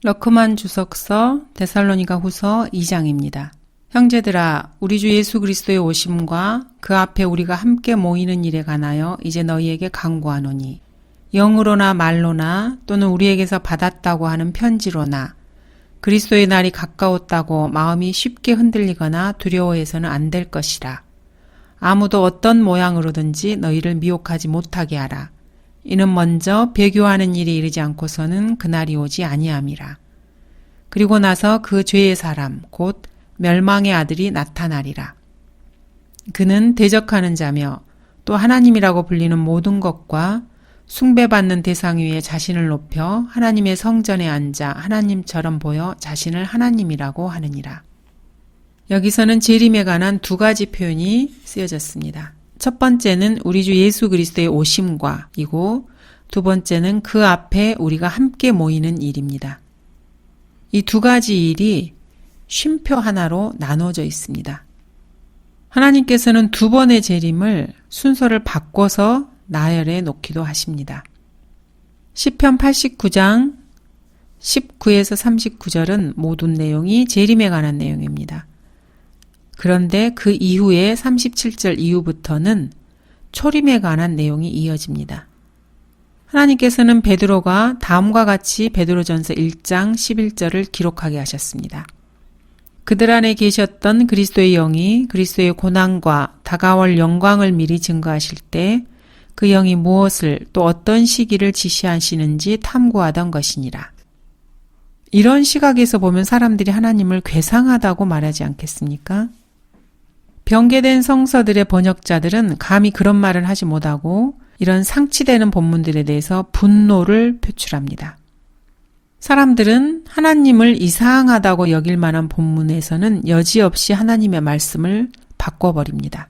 러크만 주석서 데살로니가 후서 2장입니다. 형제들아, 우리 주 예수 그리스도의 오심과 그 앞에 우리가 함께 모이는 일에 관하여 이제 너희에게 간구하노니, 영으로나 말로나 또는 우리에게서 받았다고 하는 편지로나 그리스도의 날이 가까웠다고 마음이 쉽게 흔들리거나 두려워해서는 안 될 것이라. 아무도 어떤 모양으로든지 너희를 미혹하지 못하게 하라. 이는 먼저 배교하는 일이 이르지 않고서는 그날이 오지 아니함이라. 그리고 나서 그 죄의 사람 곧 멸망의 아들이 나타나리라. 그는 대적하는 자며 또 하나님이라고 불리는 모든 것과 숭배받는 대상 위에 자신을 높여 하나님의 성전에 앉아 하나님처럼 보여 자신을 하나님이라고 하느니라. 여기서는 재림에 관한 두 가지 표현이 쓰여졌습니다. 첫 번째는 우리 주 예수 그리스도의 오심과 이고 두 번째는 그 앞에 우리가 함께 모이는 일입니다. 이 두 가지 일이 쉼표 하나로 나눠져 있습니다. 하나님께서는 두 번의 재림을 순서를 바꿔서 나열해 놓기도 하십니다. 시편 89장 19에서 39절은 모든 내용이 재림에 관한 내용입니다. 그런데 그 이후에 37절 이후부터는 초림에 관한 내용이 이어집니다. 하나님께서는 베드로가 다음과 같이 베드로전서 1장 11절을 기록하게 하셨습니다. 그들 안에 계셨던 그리스도의 영이 그리스도의 고난과 다가올 영광을 미리 증거하실 때 그 영이 무엇을 또 어떤 시기를 지시하시는지 탐구하던 것이니라. 이런 시각에서 보면 사람들이 하나님을 괴상하다고 말하지 않겠습니까? 변개된 성서들의 번역자들은 감히 그런 말을 하지 못하고 이런 상치되는 본문들에 대해서 분노를 표출합니다. 사람들은 하나님을 이상하다고 여길 만한 본문에서는 여지없이 하나님의 말씀을 바꿔버립니다.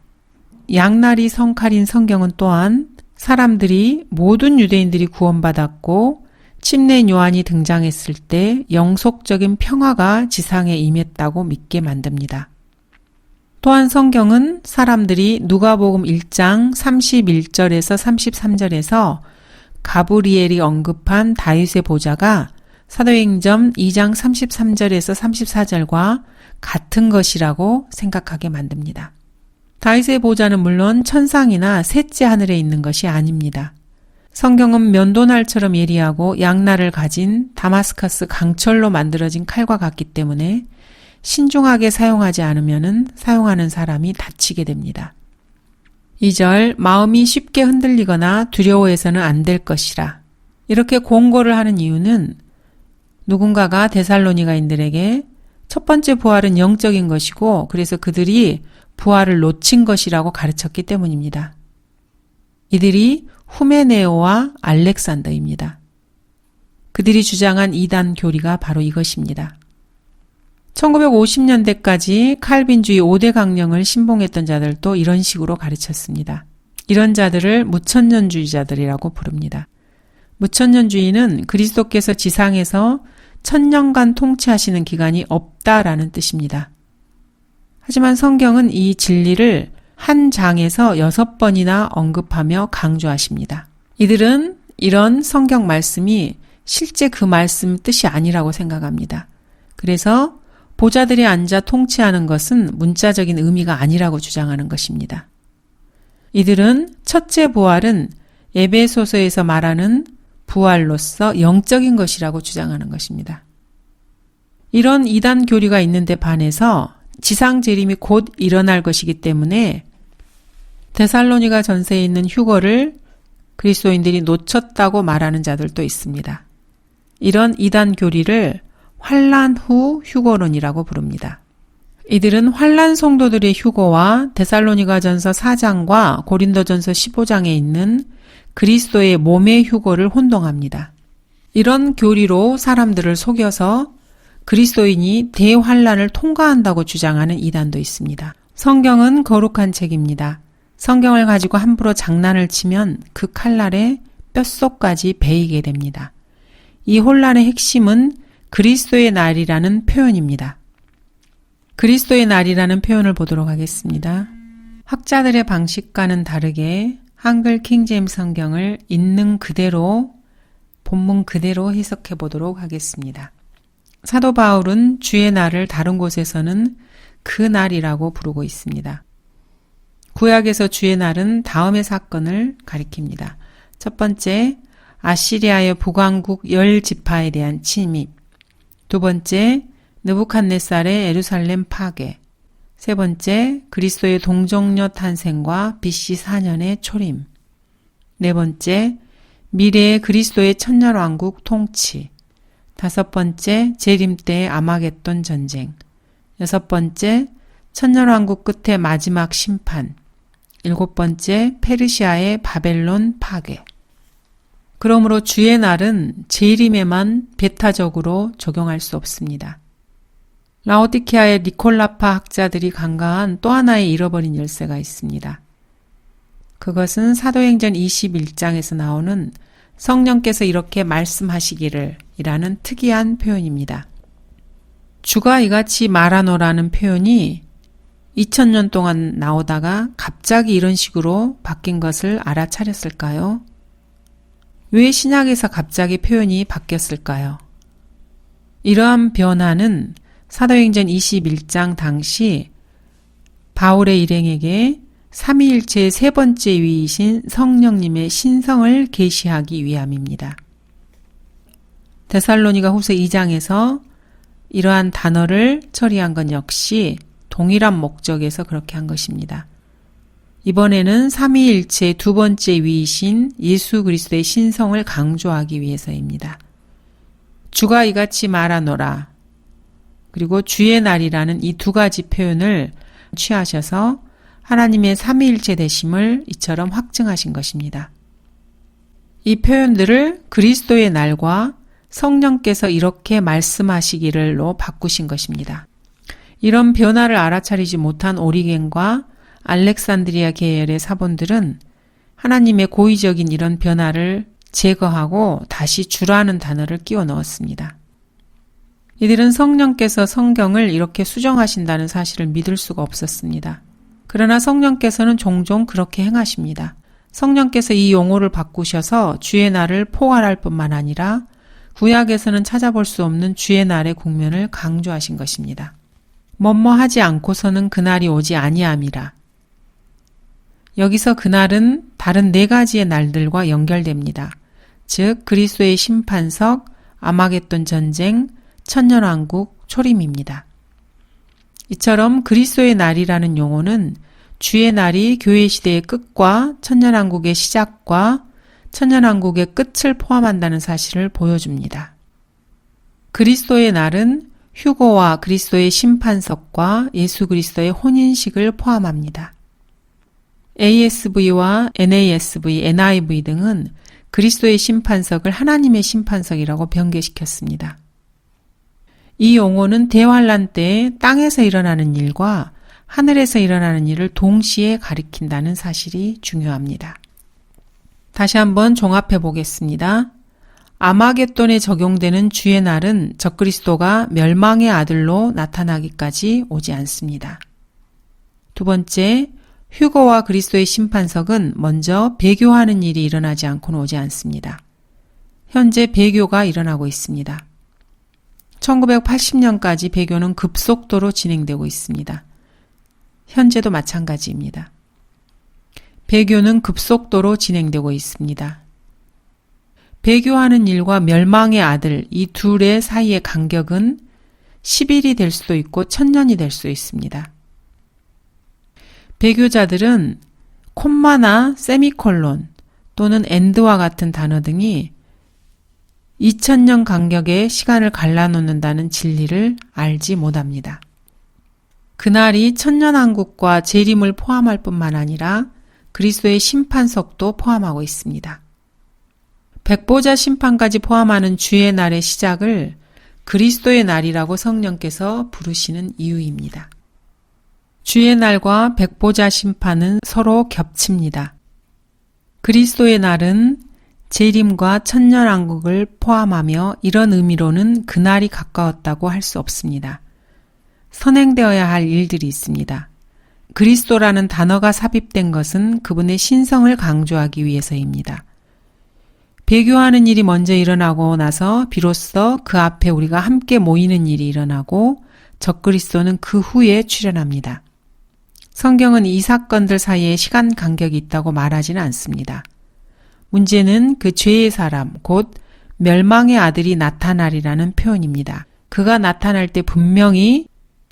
양날이 성칼인 성경은 또한 사람들이 모든 유대인들이 구원받았고 침례 요한이 등장했을 때 영속적인 평화가 지상에 임했다고 믿게 만듭니다. 또한 성경은 사람들이 누가복음 1장 31절에서 33절에서 가브리엘이 언급한 다윗의 보좌가 사도행전 2장 33절에서 34절과 같은 것이라고 생각하게 만듭니다. 다윗의 보좌는 물론 천상이나 셋째 하늘에 있는 것이 아닙니다. 성경은 면도날처럼 예리하고 양날을 가진 다마스커스 강철로 만들어진 칼과 같기 때문에 신중하게 사용하지 않으면 사용하는 사람이 다치게 됩니다. 2절 마음이 쉽게 흔들리거나 두려워해서는 안 될 것이라. 이렇게 공고를 하는 이유는 누군가가 데살로니가인들에게 첫 번째 부활은 영적인 것이고 그래서 그들이 부활을 놓친 것이라고 가르쳤기 때문입니다. 이들이 후메네오와 알렉산더입니다. 그들이 주장한 이단 교리가 바로 이것입니다. 1950년대까지 칼빈주의 5대 강령을 신봉했던 자들도 이런 식으로 가르쳤습니다. 이런 자들을 무천년주의자들이라고 부릅니다. 무천년주의는 그리스도께서 지상에서 1000년간 통치하시는 기간이 없다라는 뜻입니다. 하지만 성경은 이 진리를 한 장에서 6번이나 언급하며 강조하십니다. 이들은 이런 성경 말씀이 실제 그 말씀 뜻이 아니라고 생각합니다. 그래서 보좌들이 앉아 통치하는 것은 문자적인 의미가 아니라고 주장하는 것입니다. 이들은 첫째 부활은 에베소서에서 말하는 부활로서 영적인 것이라고 주장하는 것입니다. 이런 이단 교리가 있는데 반해서 지상 재림이 곧 일어날 것이기 때문에 데살로니가 전서에 있는 휴거를 그리스도인들이 놓쳤다고 말하는 자들도 있습니다. 이런 이단 교리를 환란 후 휴거론이라고 부릅니다. 이들은 환란 성도들의 휴거와 데살로니가전서 4장과 고린도전서 15장에 있는 그리스도의 몸의 휴거를 혼동합니다. 이런 교리로 사람들을 속여서 그리스도인이 대환란을 통과한다고 주장하는 이단도 있습니다. 성경은 거룩한 책입니다. 성경을 가지고 함부로 장난을 치면 그 칼날에 뼛속까지 베이게 됩니다. 이 혼란의 핵심은 그리스도의 날이라는 표현입니다. 그리스도의 날이라는 표현을 보도록 하겠습니다. 학자들의 방식과는 다르게 한글 킹제임스 성경을 있는 그대로 본문 그대로 해석해 보도록 하겠습니다. 사도 바울은 주의 날을 다른 곳에서는 그 날이라고 부르고 있습니다. 구약에서 주의 날은 다음의 사건을 가리킵니다. 첫 번째, 아시리아의 북왕국 10지파에 대한 침입. 두 번째, 느부갓네살의 예루살렘 파괴. 세 번째, 그리스도의 동정녀 탄생과 BC 4년의 초림. 네 번째, 미래의 그리스도의 천년왕국 통치. 다섯 번째, 재림 때의 아마겟돈 전쟁. 여섯 번째, 천년왕국 끝의 마지막 심판. 일곱 번째, 페르시아의 바벨론 파괴. 그러므로 주의 날은 재림에만 배타적으로 적용할 수 없습니다. 라오디케아의 니콜라파 학자들이 간과한 또 하나의 잃어버린 열쇠가 있습니다. 그것은 사도행전 21장에서 나오는 성령께서 이렇게 말씀하시기를 이라는 특이한 표현입니다. 주가 이같이 말하노라는 표현이 2000년 동안 나오다가 갑자기 이런 식으로 바뀐 것을 알아차렸을까요? 왜 신약에서 갑자기 표현이 바뀌었을까요? 이러한 변화는 사도행전 21장 당시 바울의 일행에게 삼위일체의 세 번째 위이신 성령님의 신성을 계시하기 위함입니다. 데살로니가 후서 2장에서 이러한 단어를 처리한 건 역시 동일한 목적에서 그렇게 한 것입니다. 이번에는 삼위일체의 두 번째 위이신 예수 그리스도의 신성을 강조하기 위해서입니다. 주가 이같이 말하노라 그리고 주의 날이라는 이 두 가지 표현을 취하셔서 하나님의 삼위일체 되심을 이처럼 확증하신 것입니다. 이 표현들을 그리스도의 날과 성령께서 이렇게 말씀하시기를로 바꾸신 것입니다. 이런 변화를 알아차리지 못한 오리겐과 알렉산드리아 계열의 사본들은 하나님의 고의적인 이런 변화를 제거하고 다시 주라는 단어를 끼워 넣었습니다. 이들은 성령께서 성경을 이렇게 수정하신다는 사실을 믿을 수가 없었습니다. 그러나 성령께서는 종종 그렇게 행하십니다. 성령께서 이 용어를 바꾸셔서 주의 날을 포괄할 뿐만 아니라 구약에서는 찾아볼 수 없는 주의 날의 국면을 강조하신 것입니다. 뭐뭐하지 않고서는 그날이 오지 아니함이라. 여기서 그날은 다른 네 가지의 날들과 연결됩니다. 즉 그리스도의 심판석, 아마겟돈 전쟁, 천년왕국, 초림입니다. 이처럼 그리스도의 날이라는 용어는 주의 날이 교회 시대의 끝과 천년왕국의 시작과 천년왕국의 끝을 포함한다는 사실을 보여줍니다. 그리스도의 날은 휴거와 그리스도의 심판석과 예수 그리스도의 혼인식을 포함합니다. ASV와 NASV, NIV 등은 그리스도의 심판석을 하나님의 심판석이라고 변개시켰습니다. 이 용어는 대환란 때 땅에서 일어나는 일과 하늘에서 일어나는 일을 동시에 가리킨다는 사실이 중요합니다. 다시 한번 종합해 보겠습니다. 아마겟돈에 적용되는 주의 날은 적그리스도가 멸망의 아들로 나타나기까지 오지 않습니다. 두 번째, 휴거와 그리스도의 심판석은 먼저 배교하는 일이 일어나지 않고는 오지 않습니다. 현재 배교가 일어나고 있습니다. 1980년까지 배교는 급속도로 진행되고 있습니다. 현재도 마찬가지입니다. 배교는 급속도로 진행되고 있습니다. 배교하는 일과 멸망의 아들 이 둘의 사이의 간격은 10일이 될 수도 있고 1000년이 될 수 있습니다. 배교자들은 콤마나 세미콜론 또는 엔드와 같은 단어 등이 2000년 간격의 시간을 갈라놓는다는 진리를 알지 못합니다. 그날이 천년왕국과 재림을 포함할 뿐만 아니라 그리스도의 심판석도 포함하고 있습니다. 백보자 심판까지 포함하는 주의 날의 시작을 그리스도의 날이라고 성령께서 부르시는 이유입니다. 주의 날과 백보자 심판은 서로 겹칩니다. 그리스도의 날은 재림과 천년왕국을 포함하며 이런 의미로는 그날이 가까웠다고 할 수 없습니다. 선행되어야 할 일들이 있습니다. 그리스도라는 단어가 삽입된 것은 그분의 신성을 강조하기 위해서입니다. 배교하는 일이 먼저 일어나고 나서 비로소 그 앞에 우리가 함께 모이는 일이 일어나고 적그리스도는 그 후에 출현합니다. 성경은 이 사건들 사이에 시간 간격이 있다고 말하지는 않습니다. 문제는 그 죄의 사람, 곧 멸망의 아들이 나타나리라는 표현입니다. 그가 나타날 때 분명히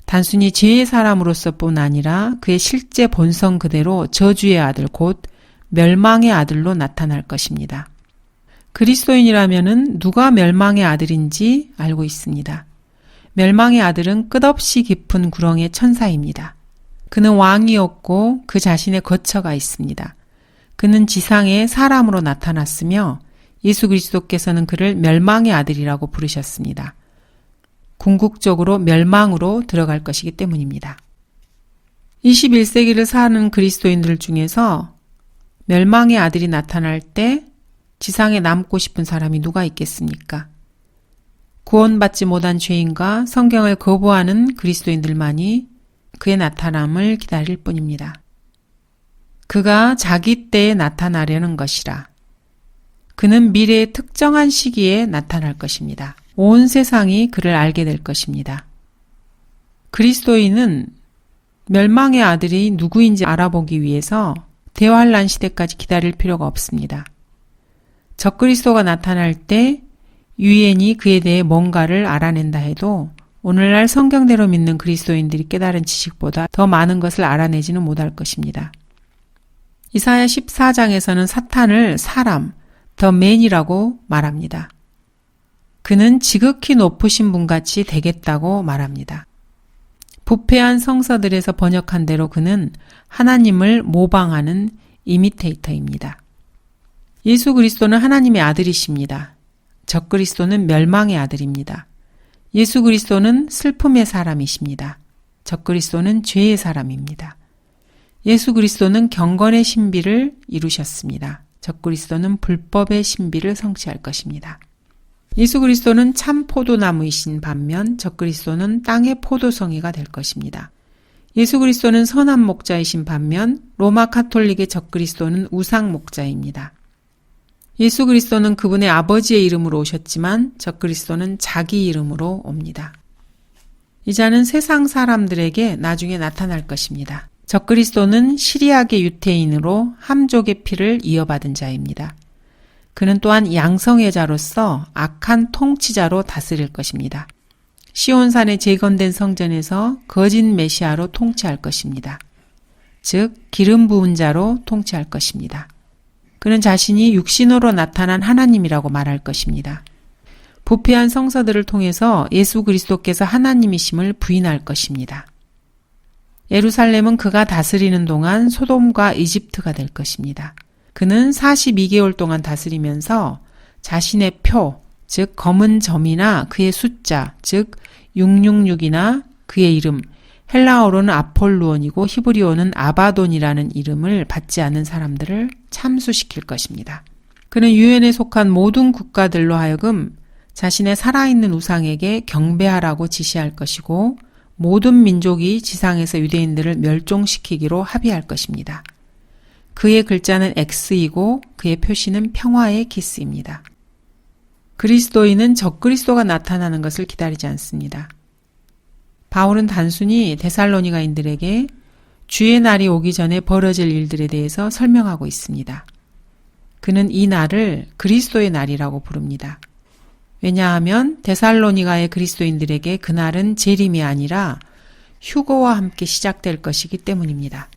단순히 죄의 사람으로서뿐 아니라 그의 실제 본성 그대로 저주의 아들, 곧 멸망의 아들로 나타날 것입니다. 그리스도인이라면은 누가 멸망의 아들인지 알고 있습니다. 멸망의 아들은 끝없이 깊은 구렁의 천사입니다. 그는 왕이었고 그 자신의 거처가 있습니다. 그는 지상에 사람으로 나타났으며 예수 그리스도께서는 그를 멸망의 아들이라고 부르셨습니다. 궁극적으로 멸망으로 들어갈 것이기 때문입니다. 21세기를 사는 그리스도인들 중에서 멸망의 아들이 나타날 때 지상에 남고 싶은 사람이 누가 있겠습니까? 구원받지 못한 죄인과 성경을 거부하는 그리스도인들만이 그의 나타남을 기다릴 뿐입니다. 그가 자기 때에 나타나려는 것이라. 그는 미래의 특정한 시기에 나타날 것입니다. 온 세상이 그를 알게 될 것입니다. 그리스도인은 멸망의 아들이 누구인지 알아보기 위해서 대환란 시대까지 기다릴 필요가 없습니다. 적그리스도가 나타날 때 유엔이 그에 대해 뭔가를 알아낸다 해도 오늘날 성경대로 믿는 그리스도인들이 깨달은 지식보다 더 많은 것을 알아내지는 못할 것입니다. 이사야 14장에서는 사탄을 사람, 더 맨이라고 말합니다. 그는 지극히 높으신 분같이 되겠다고 말합니다. 부패한 성서들에서 번역한 대로 그는 하나님을 모방하는 이미테이터입니다. 예수 그리스도는 하나님의 아들이십니다. 적그리스도는 멸망의 아들입니다. 예수 그리스도는 슬픔의 사람이십니다. 적그리스도는 죄의 사람입니다. 예수 그리스도는 경건의 신비를 이루셨습니다. 적그리스도는 불법의 신비를 성취할 것입니다. 예수 그리스도는 참 포도나무이신 반면 적그리스도는 땅의 포도송이가 될 것입니다. 예수 그리스도는 선한 목자이신 반면 로마 카톨릭의 적그리스도는 우상 목자입니다. 예수 그리스도는 그분의 아버지의 이름으로 오셨지만 적그리스도는 자기 이름으로 옵니다. 이 자는 세상 사람들에게 나중에 나타날 것입니다. 적그리스도는 시리아계 유태인으로 함족의 피를 이어받은 자입니다. 그는 또한 양성의 자로서 악한 통치자로 다스릴 것입니다. 시온산에 재건된 성전에서 거짓 메시아로 통치할 것입니다. 즉 기름 부은 자로 통치할 것입니다. 그는 자신이 육신으로 나타난 하나님이라고 말할 것입니다. 부패한 성서들을 통해서 예수 그리스도께서 하나님이심을 부인할 것입니다. 예루살렘은 그가 다스리는 동안 소돔과 이집트가 될 것입니다. 그는 42개월 동안 다스리면서 자신의 표, 즉 검은 점이나 그의 숫자, 즉 666이나 그의 이름, 헬라어로는 아폴루온이고 히브리어는 아바돈이라는 이름을 받지 않는 사람들을 참수시킬 것입니다. 그는 유엔에 속한 모든 국가들로 하여금 자신의 살아있는 우상에게 경배하라고 지시할 것이고 모든 민족이 지상에서 유대인들을 멸종시키기로 합의할 것입니다. 그의 글자는 X이고 그의 표시는 평화의 키스입니다. 그리스도인은 적그리스도가 나타나는 것을 기다리지 않습니다. 바울은 단순히 데살로니가인들에게 주의 날이 오기 전에 벌어질 일들에 대해서 설명하고 있습니다. 그는 이 날을 그리스도의 날이라고 부릅니다. 왜냐하면 데살로니가의 그리스도인들에게 그날은 재림이 아니라 휴거와 함께 시작될 것이기 때문입니다.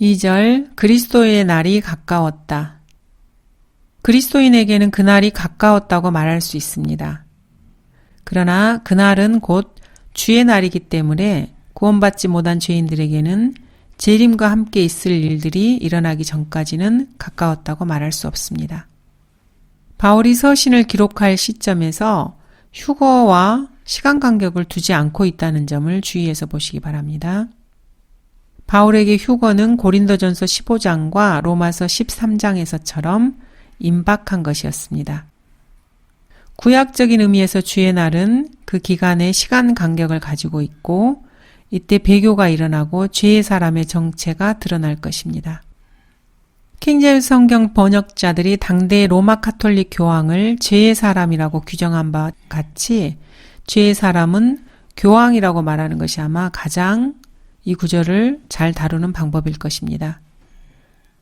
2절 그리스도의 날이 가까웠다. 그리스도인에게는 그날이 가까웠다고 말할 수 있습니다. 그러나 그날은 곧 주의 날이기 때문에 구원받지 못한 죄인들에게는 재림과 함께 있을 일들이 일어나기 전까지는 가까웠다고 말할 수 없습니다. 바울이 서신을 기록할 시점에서 휴거와 시간 간격을 두지 않고 있다는 점을 주의해서 보시기 바랍니다. 바울에게 휴거는 고린도전서 15장과 로마서 13장에서처럼 임박한 것이었습니다. 구약적인 의미에서 주의 날은 그 기간의 시간 간격을 가지고 있고 이때 배교가 일어나고 죄의 사람의 정체가 드러날 것입니다. 킹제임스 성경 번역자들이 당대의 로마 카톨릭 교황을 죄의 사람이라고 규정한 바 같이 죄의 사람은 교황이라고 말하는 것이 아마 가장 이 구절을 잘 다루는 방법일 것입니다.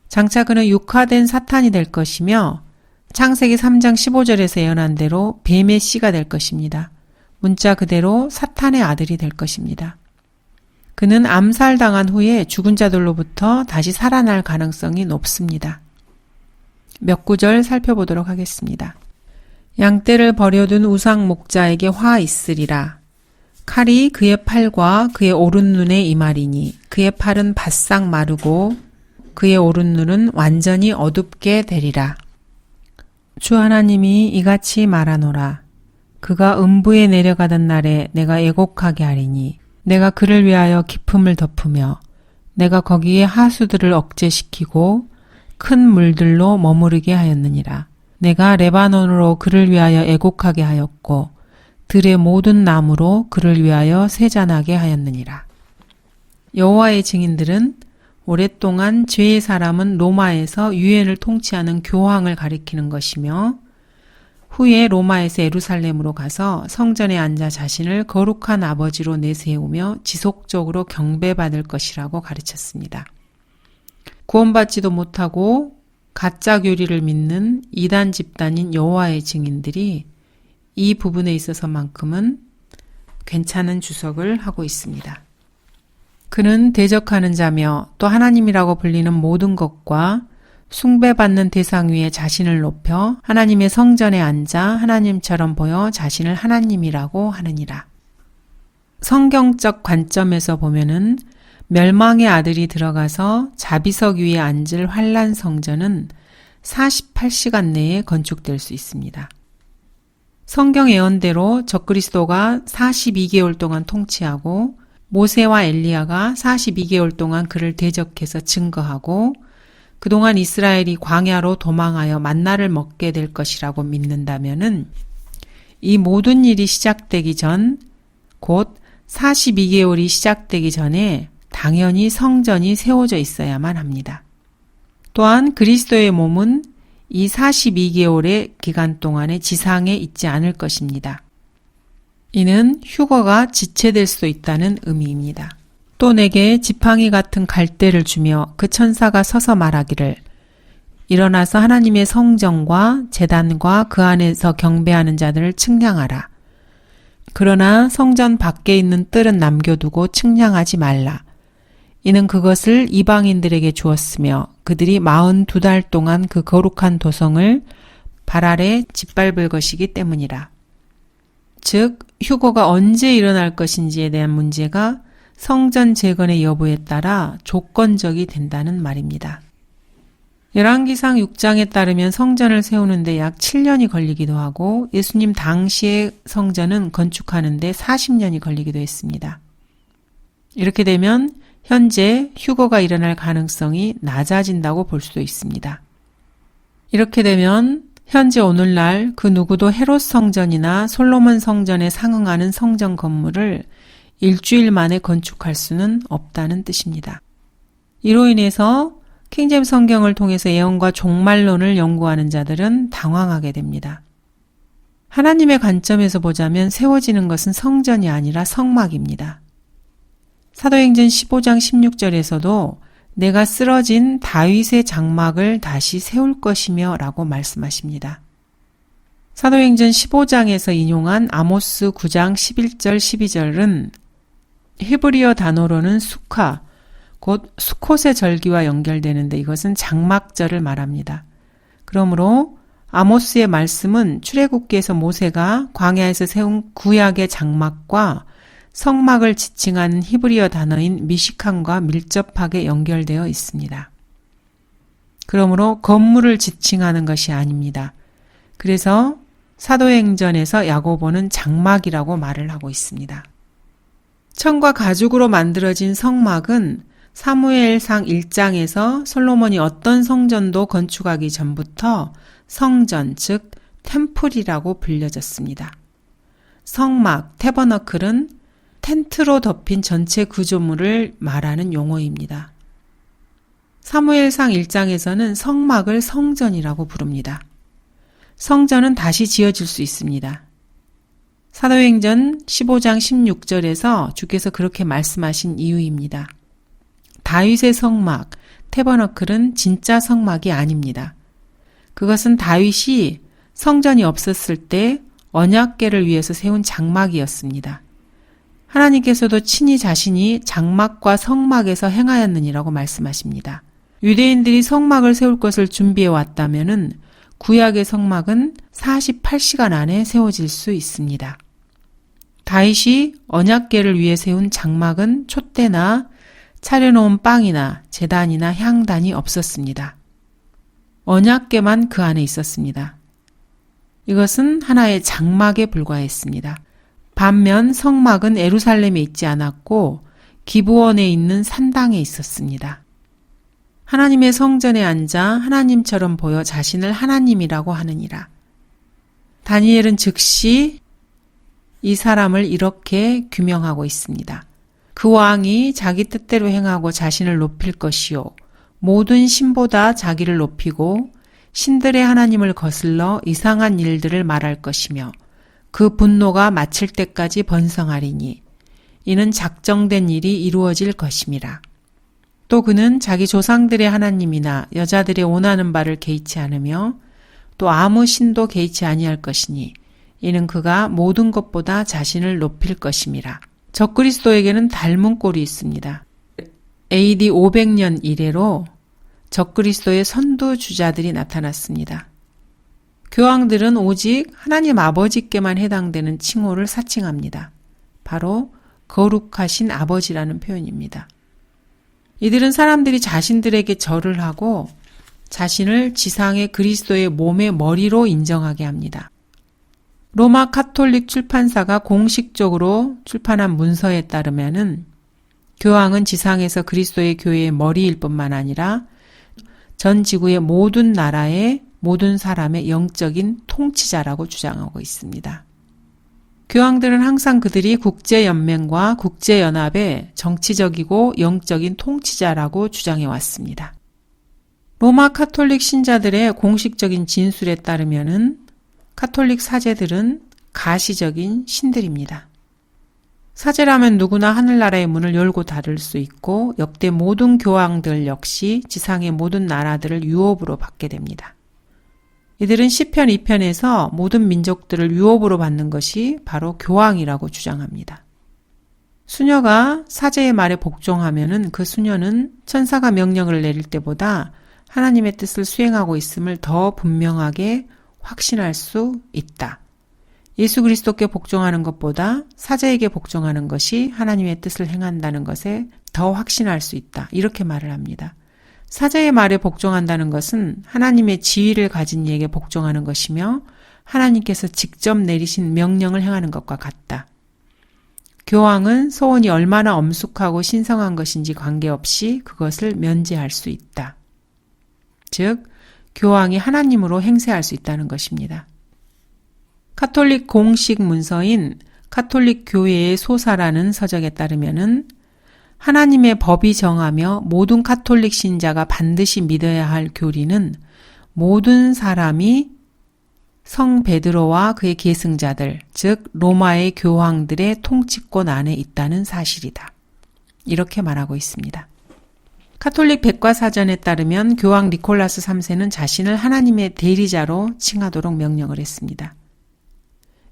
장차 그는 육화된 사탄이 될 것이며 창세기 3장 15절에서 예언한 대로 뱀의 씨가 될 것입니다. 문자 그대로 사탄의 아들이 될 것입니다. 그는 암살당한 후에 죽은 자들로부터 다시 살아날 가능성이 높습니다. 몇 구절 살펴보도록 하겠습니다. 양떼를 버려둔 우상 목자에게 화 있으리라. 칼이 그의 팔과 그의 오른눈에 임하리니 그의 팔은 바싹 마르고 그의 오른눈은 완전히 어둡게 되리라. 주 하나님이 이같이 말하노라. 그가 음부에 내려가던 날에 내가 애곡하게 하리니 내가 그를 위하여 기품을 덮으며 내가 거기에 하수들을 억제시키고 큰 물들로 머무르게 하였느니라. 내가 레바논으로 그를 위하여 애곡하게 하였고 들의 모든 나무로 그를 위하여 세잔하게 하였느니라. 여호와의 증인들은 오랫동안 죄의 사람은 로마에서 유엔을 통치하는 교황을 가리키는 것이며 후에 로마에서 예루살렘으로 가서 성전에 앉아 자신을 거룩한 아버지로 내세우며 지속적으로 경배받을 것이라고 가르쳤습니다. 구원받지도 못하고 가짜 교리를 믿는 이단 집단인 여호와의 증인들이 이 부분에 있어서만큼은 괜찮은 주석을 하고 있습니다. 그는 대적하는 자며 또 하나님이라고 불리는 모든 것과 숭배받는 대상 위에 자신을 높여 하나님의 성전에 앉아 하나님처럼 보여 자신을 하나님이라고 하느니라. 성경적 관점에서 보면은 멸망의 아들이 들어가서 자비석 위에 앉을 환란 성전은 48시간 내에 건축될 수 있습니다. 성경 예언대로 적그리스도가 42개월 동안 통치하고 모세와 엘리야가 42개월 동안 그를 대적해서 증거하고 그동안 이스라엘이 광야로 도망하여 만나를 먹게 될 것이라고 믿는다면은 이 모든 일이 시작되기 전, 곧 42개월이 시작되기 전에 당연히 성전이 세워져 있어야만 합니다. 또한 그리스도의 몸은 이 42개월의 기간 동안에 지상에 있지 않을 것입니다. 이는 휴거가 지체될 수도 있다는 의미입니다. 또 내게 지팡이 같은 갈대를 주며 그 천사가 서서 말하기를 일어나서 하나님의 성전과 제단과 그 안에서 경배하는 자들을 측량하라. 그러나 성전 밖에 있는 뜰은 남겨두고 측량하지 말라. 이는 그것을 이방인들에게 주었으며 그들이 42달 동안 그 거룩한 도성을 발 아래 짓밟을 것이기 때문이라. 즉 휴거가 언제 일어날 것인지에 대한 문제가 성전 재건의 여부에 따라 조건적이 된다는 말입니다. 열왕기상 6장에 따르면 성전을 세우는데 약 7년이 걸리기도 하고 예수님 당시의 성전은 건축하는데 40년이 걸리기도 했습니다. 이렇게 되면 현재 휴거가 일어날 가능성이 낮아진다고 볼 수도 있습니다. 이렇게 되면 현재 오늘날 그 누구도 헤롯 성전이나 솔로몬 성전에 상응하는 성전 건물을 일주일 만에 건축할 수는 없다는 뜻입니다. 이로 인해서 킹제임스 성경을 통해서 예언과 종말론을 연구하는 자들은 당황하게 됩니다. 하나님의 관점에서 보자면 세워지는 것은 성전이 아니라 성막입니다. 사도행전 15장 16절에서도 내가 쓰러진 다윗의 장막을 다시 세울 것이며 라고 말씀하십니다. 사도행전 15장에서 인용한 아모스 9장 11절 12절은 히브리어 단어로는 수카, 곧 수콧의 절기와 연결되는데 이것은 장막절을 말합니다. 그러므로 아모스의 말씀은 출애굽기에서 모세가 광야에서 세운 구약의 장막과 성막을 지칭하는 히브리어 단어인 미시칸과 밀접하게 연결되어 있습니다. 그러므로 건물을 지칭하는 것이 아닙니다. 그래서 사도행전에서 야고보는 장막이라고 말을 하고 있습니다. 천과 가죽으로 만들어진 성막은 사무엘상 1장에서 솔로몬이 어떤 성전도 건축하기 전부터 성전, 즉 템플이라고 불려졌습니다. 성막, 태버너클은 텐트로 덮인 전체 구조물을 말하는 용어입니다. 사무엘상 1장에서는 성막을 성전이라고 부릅니다. 성전은 다시 지어질 수 있습니다. 사도행전 15장 16절에서 주께서 그렇게 말씀하신 이유입니다. 다윗의 성막, 태버너클은 진짜 성막이 아닙니다. 그것은 다윗이 성전이 없었을 때 언약궤를 위해서 세운 장막이었습니다. 하나님께서도 친히 자신이 장막과 성막에서 행하였느니라고 말씀하십니다. 유대인들이 성막을 세울 것을 준비해 왔다면은 구약의 성막은 48시간 안에 세워질 수 있습니다. 다윗이 언약궤를 위해 세운 장막은 촛대나 차려놓은 빵이나 제단이나 향단이 없었습니다. 언약궤만 그 안에 있었습니다. 이것은 하나의 장막에 불과했습니다. 반면 성막은 예루살렘에 있지 않았고 기브온에 있는 산당에 있었습니다. 하나님의 성전에 앉아 하나님처럼 보여 자신을 하나님이라고 하느니라. 다니엘은 즉시 이 사람을 이렇게 규명하고 있습니다. 그 왕이 자기 뜻대로 행하고 자신을 높일 것이요. 모든 신보다 자기를 높이고 신들의 하나님을 거슬러 이상한 일들을 말할 것이며 그 분노가 마칠 때까지 번성하리니 이는 작정된 일이 이루어질 것임이라. 또 그는 자기 조상들의 하나님이나 여자들의 원하는 바를 개의치 않으며 또 아무 신도 개의치 아니할 것이니 이는 그가 모든 것보다 자신을 높일 것임이라. 적그리스도에게는 닮은 꼴이 있습니다. AD 500년 이래로 적그리스도의 선두주자들이 나타났습니다. 교황들은 오직 하나님 아버지께만 해당되는 칭호를 사칭합니다. 바로 거룩하신 아버지라는 표현입니다. 이들은 사람들이 자신들에게 절을 하고 자신을 지상의 그리스도의 몸의 머리로 인정하게 합니다. 로마 카톨릭 출판사가 공식적으로 출판한 문서에 따르면은 교황은 지상에서 그리스도의 교회의 머리일 뿐만 아니라 전 지구의 모든 나라의 모든 사람의 영적인 통치자라고 주장하고 있습니다. 교황들은 항상 그들이 국제연맹과 국제연합의 정치적이고 영적인 통치자라고 주장해 왔습니다. 로마 카톨릭 신자들의 공식적인 진술에 따르면은 카톨릭 사제들은 가시적인 신들입니다. 사제라면 누구나 하늘나라의 문을 열고 닫을 수 있고 역대 모든 교황들 역시 지상의 모든 나라들을 유업으로 받게 됩니다. 이들은 시편 2편에서 모든 민족들을 유업으로 받는 것이 바로 교황이라고 주장합니다. 수녀가 사제의 말에 복종하면은 그 수녀는 천사가 명령을 내릴 때보다 하나님의 뜻을 수행하고 있음을 더 분명하게 확신할 수 있다. 예수 그리스도께 복종하는 것보다 사제에게 복종하는 것이 하나님의 뜻을 행한다는 것에 더 확신할 수 있다. 이렇게 말을 합니다. 사제의 말에 복종한다는 것은 하나님의 지위를 가진 이에게 복종하는 것이며 하나님께서 직접 내리신 명령을 행하는 것과 같다. 교황은 소원이 얼마나 엄숙하고 신성한 것인지 관계없이 그것을 면제할 수 있다. 즉, 교황이 하나님으로 행세할 수 있다는 것입니다. 카톨릭 공식 문서인 카톨릭 교회의 소사라는 서적에 따르면은 하나님의 법이 정하며 모든 카톨릭 신자가 반드시 믿어야 할 교리는 모든 사람이 성 베드로와 그의 계승자들, 즉 로마의 교황들의 통치권 안에 있다는 사실이다. 이렇게 말하고 있습니다. 카톨릭 백과사전에 따르면 교황 니콜라스 3세는 자신을 하나님의 대리자로 칭하도록 명령을 했습니다.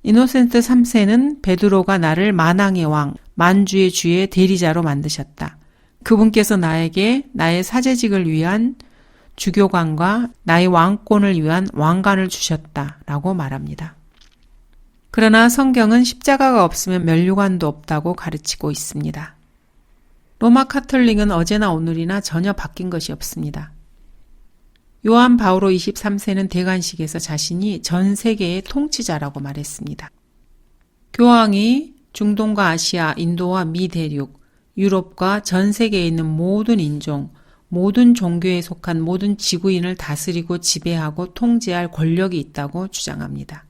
이노센트 3세는 베드로가 나를 만왕의 왕, 만주의 주의 대리자로 만드셨다. 그분께서 나에게 나의 사제직을 위한 주교관과 나의 왕권을 위한 왕관을 주셨다. 라고 말합니다. 그러나 성경은 십자가가 없으면 면류관도 없다고 가르치고 있습니다. 로마 카톨릭은 어제나 오늘이나 전혀 바뀐 것이 없습니다. 요한 바오로 23세는 대관식에서 자신이 전 세계의 통치자라고 말했습니다. 교황이 중동과 아시아, 인도와 미 대륙, 유럽과 전 세계에 있는 모든 인종, 모든 종교에 속한 모든 지구인을 다스리고 지배하고 통제할 권력이 있다고 주장합니다.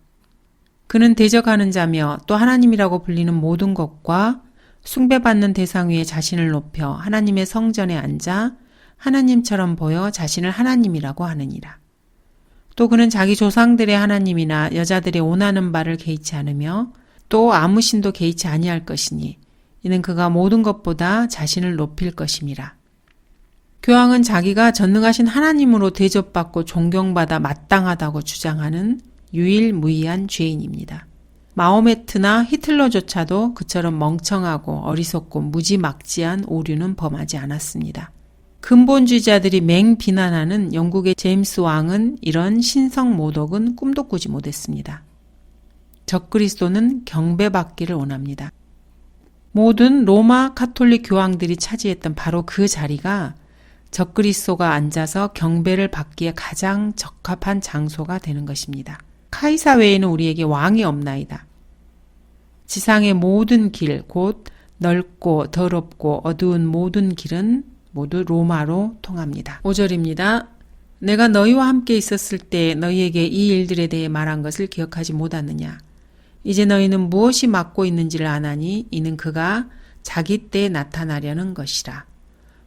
그는 대적하는 자며 또 하나님이라고 불리는 모든 것과 숭배받는 대상 위에 자신을 높여 하나님의 성전에 앉아 하나님처럼 보여 자신을 하나님이라고 하느니라. 또 그는 자기 조상들의 하나님이나 여자들의 원하는 바를 개의치 않으며 또 아무 신도 개의치 아니할 것이니 이는 그가 모든 것보다 자신을 높일 것임이라. 교황은 자기가 전능하신 하나님으로 대접받고 존경받아 마땅하다고 주장하는 유일무이한 죄인입니다. 마호메트나 히틀러조차도 그처럼 멍청하고 어리석고 무지막지한 오류는 범하지 않았습니다. 근본주의자들이 맹비난하는 영국의 제임스 왕은 이런 신성 모독은 꿈도 꾸지 못했습니다. 적그리스도는 경배받기를 원합니다. 모든 로마 카톨릭 교황들이 차지했던 바로 그 자리가 적그리스도가 앉아서 경배를 받기에 가장 적합한 장소가 되는 것입니다. 카이사 외에는 우리에게 왕이 없나이다. 지상의 모든 길, 곧 넓고 더럽고 어두운 모든 길은 모두 로마로 통합니다. 5절입니다. 내가 너희와 함께 있었을 때 너희에게 이 일들에 대해 말한 것을 기억하지 못하느냐. 이제 너희는 무엇이 막고 있는지를 아나니 이는 그가 자기 때에 나타나려는 것이라.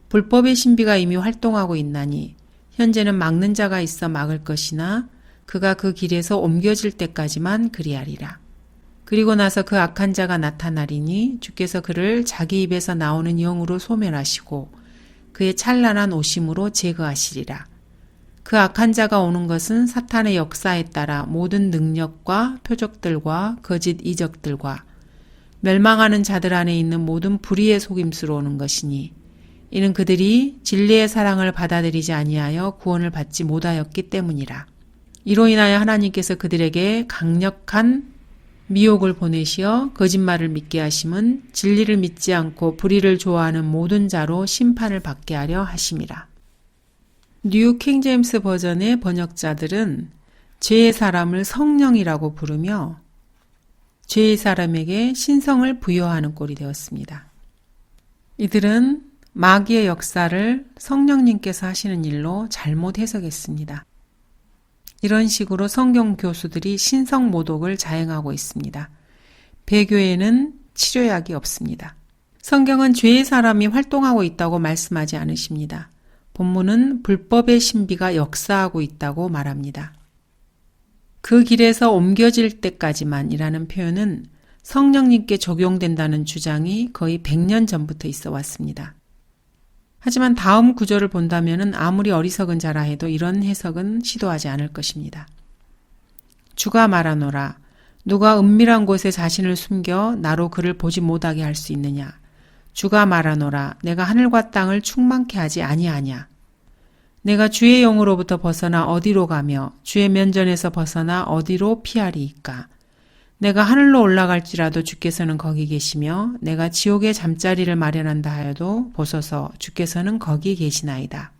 불법의 신비가 이미 활동하고 있나니 현재는 막는 자가 있어 막을 것이나 그가 그 길에서 옮겨질 때까지만 그리하리라. 그리고 나서 그 악한 자가 나타나리니 주께서 그를 자기 입에서 나오는 영으로 소멸하시고 그의 찬란한 오심으로 제거하시리라. 그 악한 자가 오는 것은 사탄의 역사에 따라 모든 능력과 표적들과 거짓 이적들과 멸망하는 자들 안에 있는 모든 불의의 속임수로 오는 것이니 이는 그들이 진리의 사랑을 받아들이지 아니하여 구원을 받지 못하였기 때문이라. 이로 인하여 하나님께서 그들에게 강력한 미혹을 보내시어 거짓말을 믿게 하심은 진리를 믿지 않고 불의를 좋아하는 모든 자로 심판을 받게 하려 하심이라. 뉴 킹제임스 버전의 번역자들은 죄의 사람을 성령이라고 부르며 죄의 사람에게 신성을 부여하는 꼴이 되었습니다. 이들은 마귀의 역사를 성령님께서 하시는 일로 잘못 해석했습니다. 이런 식으로 성경 교수들이 신성 모독을 자행하고 있습니다. 배교에는 치료약이 없습니다. 성경은 죄의 사람이 활동하고 있다고 말씀하지 않으십니다. 본문은 불법의 신비가 역사하고 있다고 말합니다. 그 길에서 옮겨질 때까지만이라는 표현은 성령님께 적용된다는 주장이 거의 100년 전부터 있어 왔습니다. 하지만 다음 구절을 본다면 아무리 어리석은 자라 해도 이런 해석은 시도하지 않을 것입니다. 주가 말하노라. 누가 은밀한 곳에 자신을 숨겨 나로 그를 보지 못하게 할 수 있느냐. 주가 말하노라. 내가 하늘과 땅을 충만케 하지 아니하냐. 내가 주의 영으로부터 벗어나 어디로 가며 주의 면전에서 벗어나 어디로 피하리이까. 내가 하늘로 올라갈지라도 주께서는 거기 계시며 내가 지옥의 잠자리를 마련한다 하여도 보소서 주께서는 거기 계시나이다.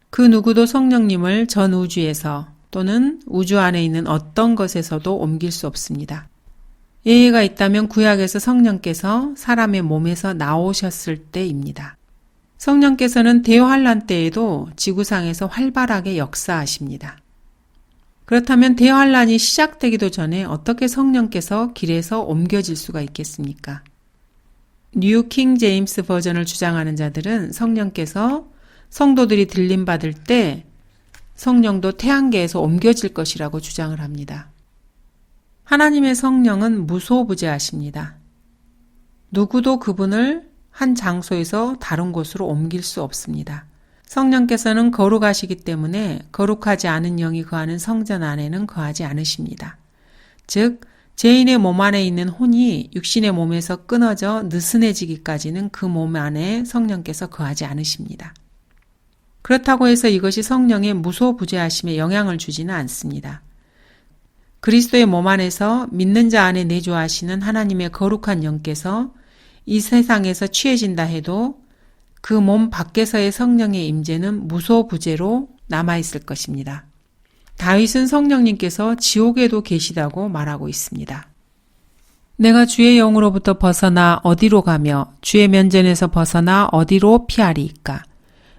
그 누구도 성령님을 전 우주에서 또는 우주 안에 있는 어떤 것에서도 옮길 수 없습니다. 예외가 있다면 구약에서 성령께서 사람의 몸에서 나오셨을 때입니다. 성령께서는 대환란 때에도 지구상에서 활발하게 역사하십니다. 그렇다면 대환란이 시작되기도 전에 어떻게 성령께서 길에서 옮겨질 수가 있겠습니까? 뉴 킹 제임스 버전을 주장하는 자들은 성령께서 성도들이 들림받을 때 성령도 태양계에서 옮겨질 것이라고 주장을 합니다. 하나님의 성령은 무소부재하십니다. 누구도 그분을 한 장소에서 다른 곳으로 옮길 수 없습니다. 성령께서는 거룩하시기 때문에 거룩하지 않은 영이 거하는 성전 안에는 거하지 않으십니다. 즉 죄인의 몸 안에 있는 혼이 육신의 몸에서 끊어져 느슨해지기까지는 그 몸 안에 성령께서 거하지 않으십니다. 그렇다고 해서 이것이 성령의 무소부재하심에 영향을 주지는 않습니다. 그리스도의 몸 안에서 믿는 자 안에 내주하시는 하나님의 거룩한 영께서 이 세상에서 취해진다 해도 그 몸 밖에서의 성령의 임재는 무소부재로 남아있을 것입니다. 다윗은 성령님께서 지옥에도 계시다고 말하고 있습니다. 내가 주의 영으로부터 벗어나 어디로 가며 주의 면전에서 벗어나 어디로 피하리이까.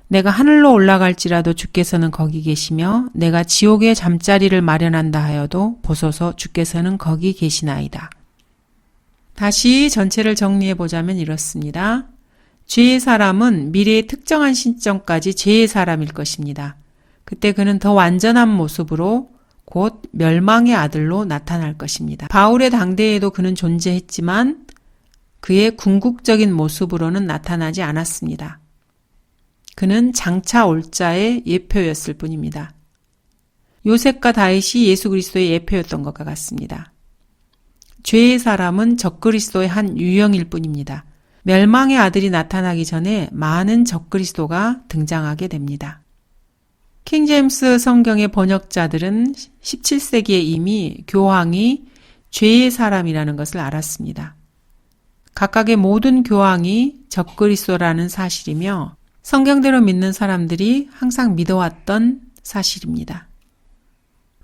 내가 하늘로 올라갈지라도 주께서는 거기 계시며 내가 지옥의 잠자리를 마련한다 하여도 보소서 주께서는 거기 계시나이다. 다시 전체를 정리해 보자면 이렇습니다. 죄의 사람은 미래의 특정한 시점까지 죄의 사람일 것입니다. 그때 그는 더 완전한 모습으로 곧 멸망의 아들로 나타날 것입니다. 바울의 당대에도 그는 존재했지만 그의 궁극적인 모습으로는 나타나지 않았습니다. 그는 장차 올 자의 예표였을 뿐입니다. 요셉과 다윗이 예수 그리스도의 예표였던 것과 같습니다. 죄의 사람은 적그리스도의 한 유형일 뿐입니다. 멸망의 아들이 나타나기 전에 많은 적그리스도가 등장하게 됩니다. 킹제임스 성경의 번역자들은 17세기에 이미 교황이 죄의 사람이라는 것을 알았습니다. 각각의 모든 교황이 적그리스도라는 사실이며 성경대로 믿는 사람들이 항상 믿어왔던 사실입니다.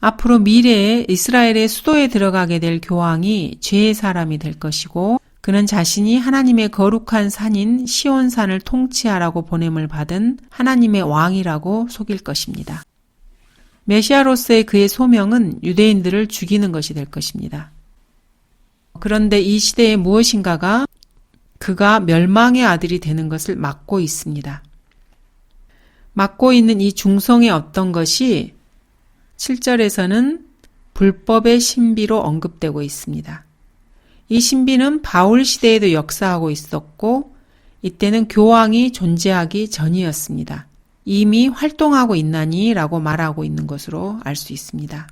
앞으로 미래에 이스라엘의 수도에 들어가게 될 교황이 죄의 사람이 될 것이고 그는 자신이 하나님의 거룩한 산인 시온산을 통치하라고 보냄을 받은 하나님의 왕이라고 속일 것입니다. 메시아로서의 그의 소명은 유대인들을 죽이는 것이 될 것입니다. 그런데 이 시대에 무엇인가가 그가 멸망의 아들이 되는 것을 막고 있습니다. 막고 있는 이 중성의 어떤 것이 7절에서는 불법의 신비로 언급되고 있습니다. 이 신비는 바울 시대에도 역사하고 있었고 이때는 교황이 존재하기 전이었습니다. 이미 활동하고 있나니 라고 말하고 있는 것으로 알 수 있습니다.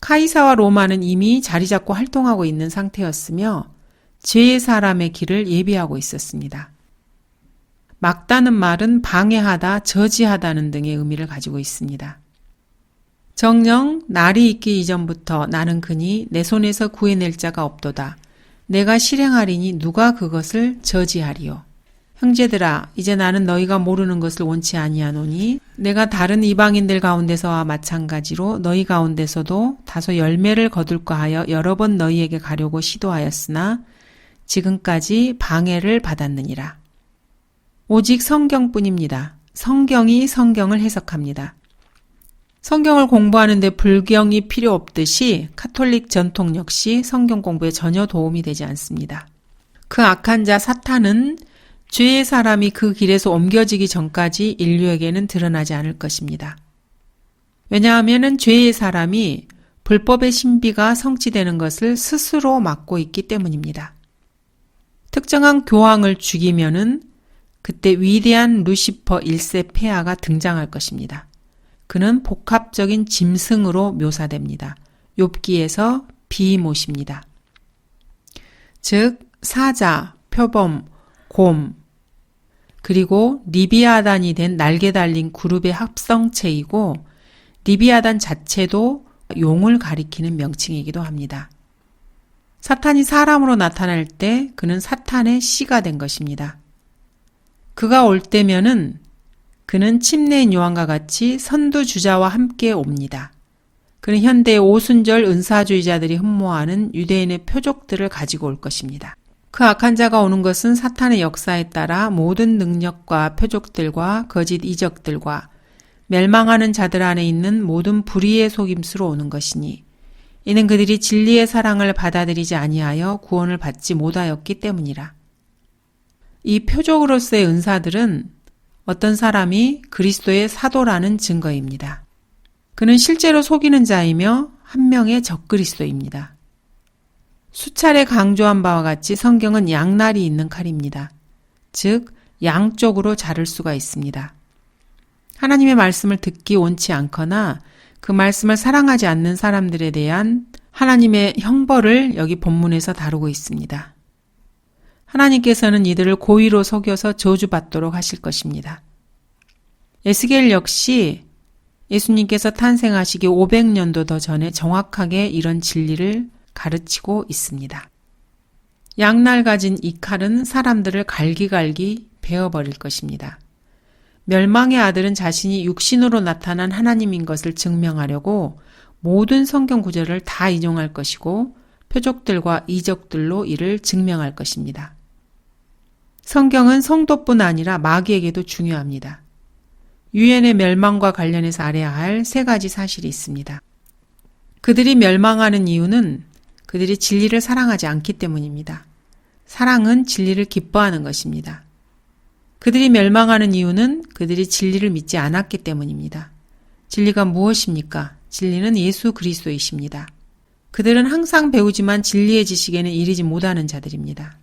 카이사와 로마는 이미 자리 잡고 활동하고 있는 상태였으며 죄의 사람의 길을 예비하고 있었습니다. 막다는 말은 방해하다, 저지하다는 등의 의미를 가지고 있습니다. 정녕 날이 있기 이전부터 나는 그니 내 손에서 구해낼 자가 없도다. 내가 실행하리니 누가 그것을 저지하리요. 형제들아 이제 나는 너희가 모르는 것을 원치 아니하노니 내가 다른 이방인들 가운데서와 마찬가지로 너희 가운데서도 다소 열매를 거둘까 하여 여러 번 너희에게 가려고 시도하였으나 지금까지 방해를 받았느니라. 오직 성경뿐입니다. 성경이 성경을 해석합니다. 성경을 공부하는데 불경이 필요 없듯이 카톨릭 전통 역시 성경 공부에 전혀 도움이 되지 않습니다. 그 악한 자 사탄은 죄의 사람이 그 길에서 옮겨지기 전까지 인류에게는 드러나지 않을 것입니다. 왜냐하면 죄의 사람이 불법의 신비가 성취되는 것을 스스로 막고 있기 때문입니다. 특정한 교황을 죽이면은 그때 위대한 루시퍼 1세 폐하가 등장할 것입니다. 그는 복합적인 짐승으로 묘사됩니다. 욥기에서 비못입니다. 즉 사자, 표범, 곰, 그리고 리비아단이 된 날개 달린 그룹의 합성체이고 리비아단 자체도 용을 가리키는 명칭이기도 합니다. 사탄이 사람으로 나타날 때 그는 사탄의 씨가 된 것입니다. 그가 올 때면은 그는 침례인 요한과 같이 선두주자와 함께 옵니다. 그는 현대의 오순절 은사주의자들이 흠모하는 유대인의 표적들을 가지고 올 것입니다. 그 악한 자가 오는 것은 사탄의 역사에 따라 모든 능력과 표적들과 거짓 이적들과 멸망하는 자들 안에 있는 모든 불의의 속임수로 오는 것이니 이는 그들이 진리의 사랑을 받아들이지 아니하여 구원을 받지 못하였기 때문이라. 이 표적으로서의 은사들은 어떤 사람이 그리스도의 사도라는 증거입니다. 그는 실제로 속이는 자이며 한 명의 적그리스도입니다. 수차례 강조한 바와 같이 성경은 양날이 있는 칼입니다. 즉 양쪽으로 자를 수가 있습니다. 하나님의 말씀을 듣기 원치 않거나 그 말씀을 사랑하지 않는 사람들에 대한 하나님의 형벌을 여기 본문에서 다루고 있습니다. 하나님께서는 이들을 고의로 속여서 저주받도록 하실 것입니다. 에스겔 역시 예수님께서 탄생하시기 500년도 더 전에 정확하게 이런 진리를 가르치고 있습니다. 양날 가진 이 칼은 사람들을 갈기갈기 베어버릴 것입니다. 멸망의 아들은 자신이 육신으로 나타난 하나님인 것을 증명하려고 모든 성경 구절을 다 인용할 것이고 표적들과 이적들로 이를 증명할 것입니다. 성경은 성도뿐 아니라 마귀에게도 중요합니다. 유엔의 멸망과 관련해서 알아야 할 세 가지 사실이 있습니다. 그들이 멸망하는 이유는 그들이 진리를 사랑하지 않기 때문입니다. 사랑은 진리를 기뻐하는 것입니다. 그들이 멸망하는 이유는 그들이 진리를 믿지 않았기 때문입니다. 진리가 무엇입니까? 진리는 예수 그리스도이십니다. 그들은 항상 배우지만 진리의 지식에는 이르지 못하는 자들입니다.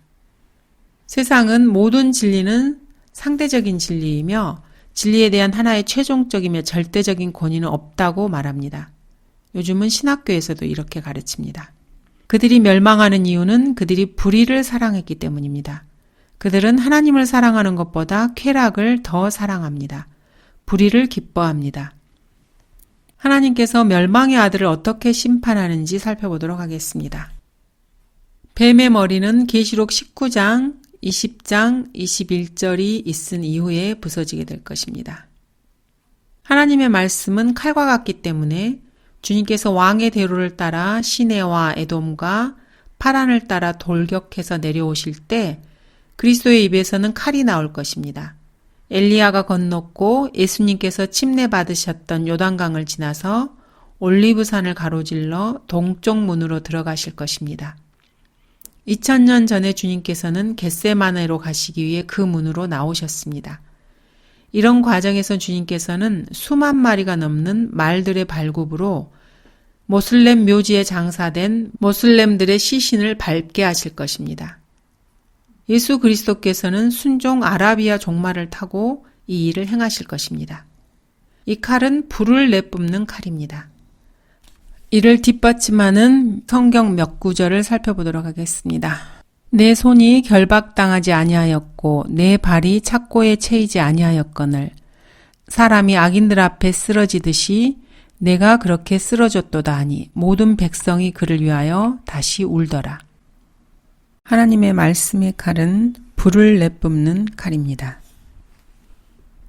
세상은 모든 진리는 상대적인 진리이며 진리에 대한 하나의 최종적이며 절대적인 권위는 없다고 말합니다. 요즘은 신학교에서도 이렇게 가르칩니다. 그들이 멸망하는 이유는 그들이 불의를 사랑했기 때문입니다. 그들은 하나님을 사랑하는 것보다 쾌락을 더 사랑합니다. 불의를 기뻐합니다. 하나님께서 멸망의 아들을 어떻게 심판하는지 살펴보도록 하겠습니다. 뱀의 머리는 계시록 19장, 20장, 21절이 있은 이후에 부서지게 될 것입니다. 하나님의 말씀은 칼과 같기 때문에 주님께서 왕의 대로를 따라 시내와 에돔과 파란을 따라 돌격해서 내려오실 때 그리스도의 입에서는 칼이 나올 것입니다. 엘리야가 건넜고 예수님께서 침례받으셨던 요단강을 지나서 올리브산을 가로질러 동쪽 문으로 들어가실 것입니다. 2000년 전에 주님께서는 겟세마네로 가시기 위해 그 문으로 나오셨습니다. 이런 과정에서 주님께서는 수만 마리가 넘는 말들의 발굽으로 모슬렘 묘지에 장사된 모슬렘들의 시신을 밟게 하실 것입니다. 예수 그리스도께서는 순종 아라비아 종말을 타고 이 일을 행하실 것입니다. 이 칼은 불을 내뿜는 칼입니다. 이를 뒷받침하는 성경 몇 구절을 살펴보도록 하겠습니다. 내 손이 결박당하지 아니하였고 내 발이 착고에 채이지 아니하였거늘 사람이 악인들 앞에 쓰러지듯이 내가 그렇게 쓰러졌도다 하니 모든 백성이 그를 위하여 다시 울더라. 하나님의 말씀의 칼은 불을 내뿜는 칼입니다.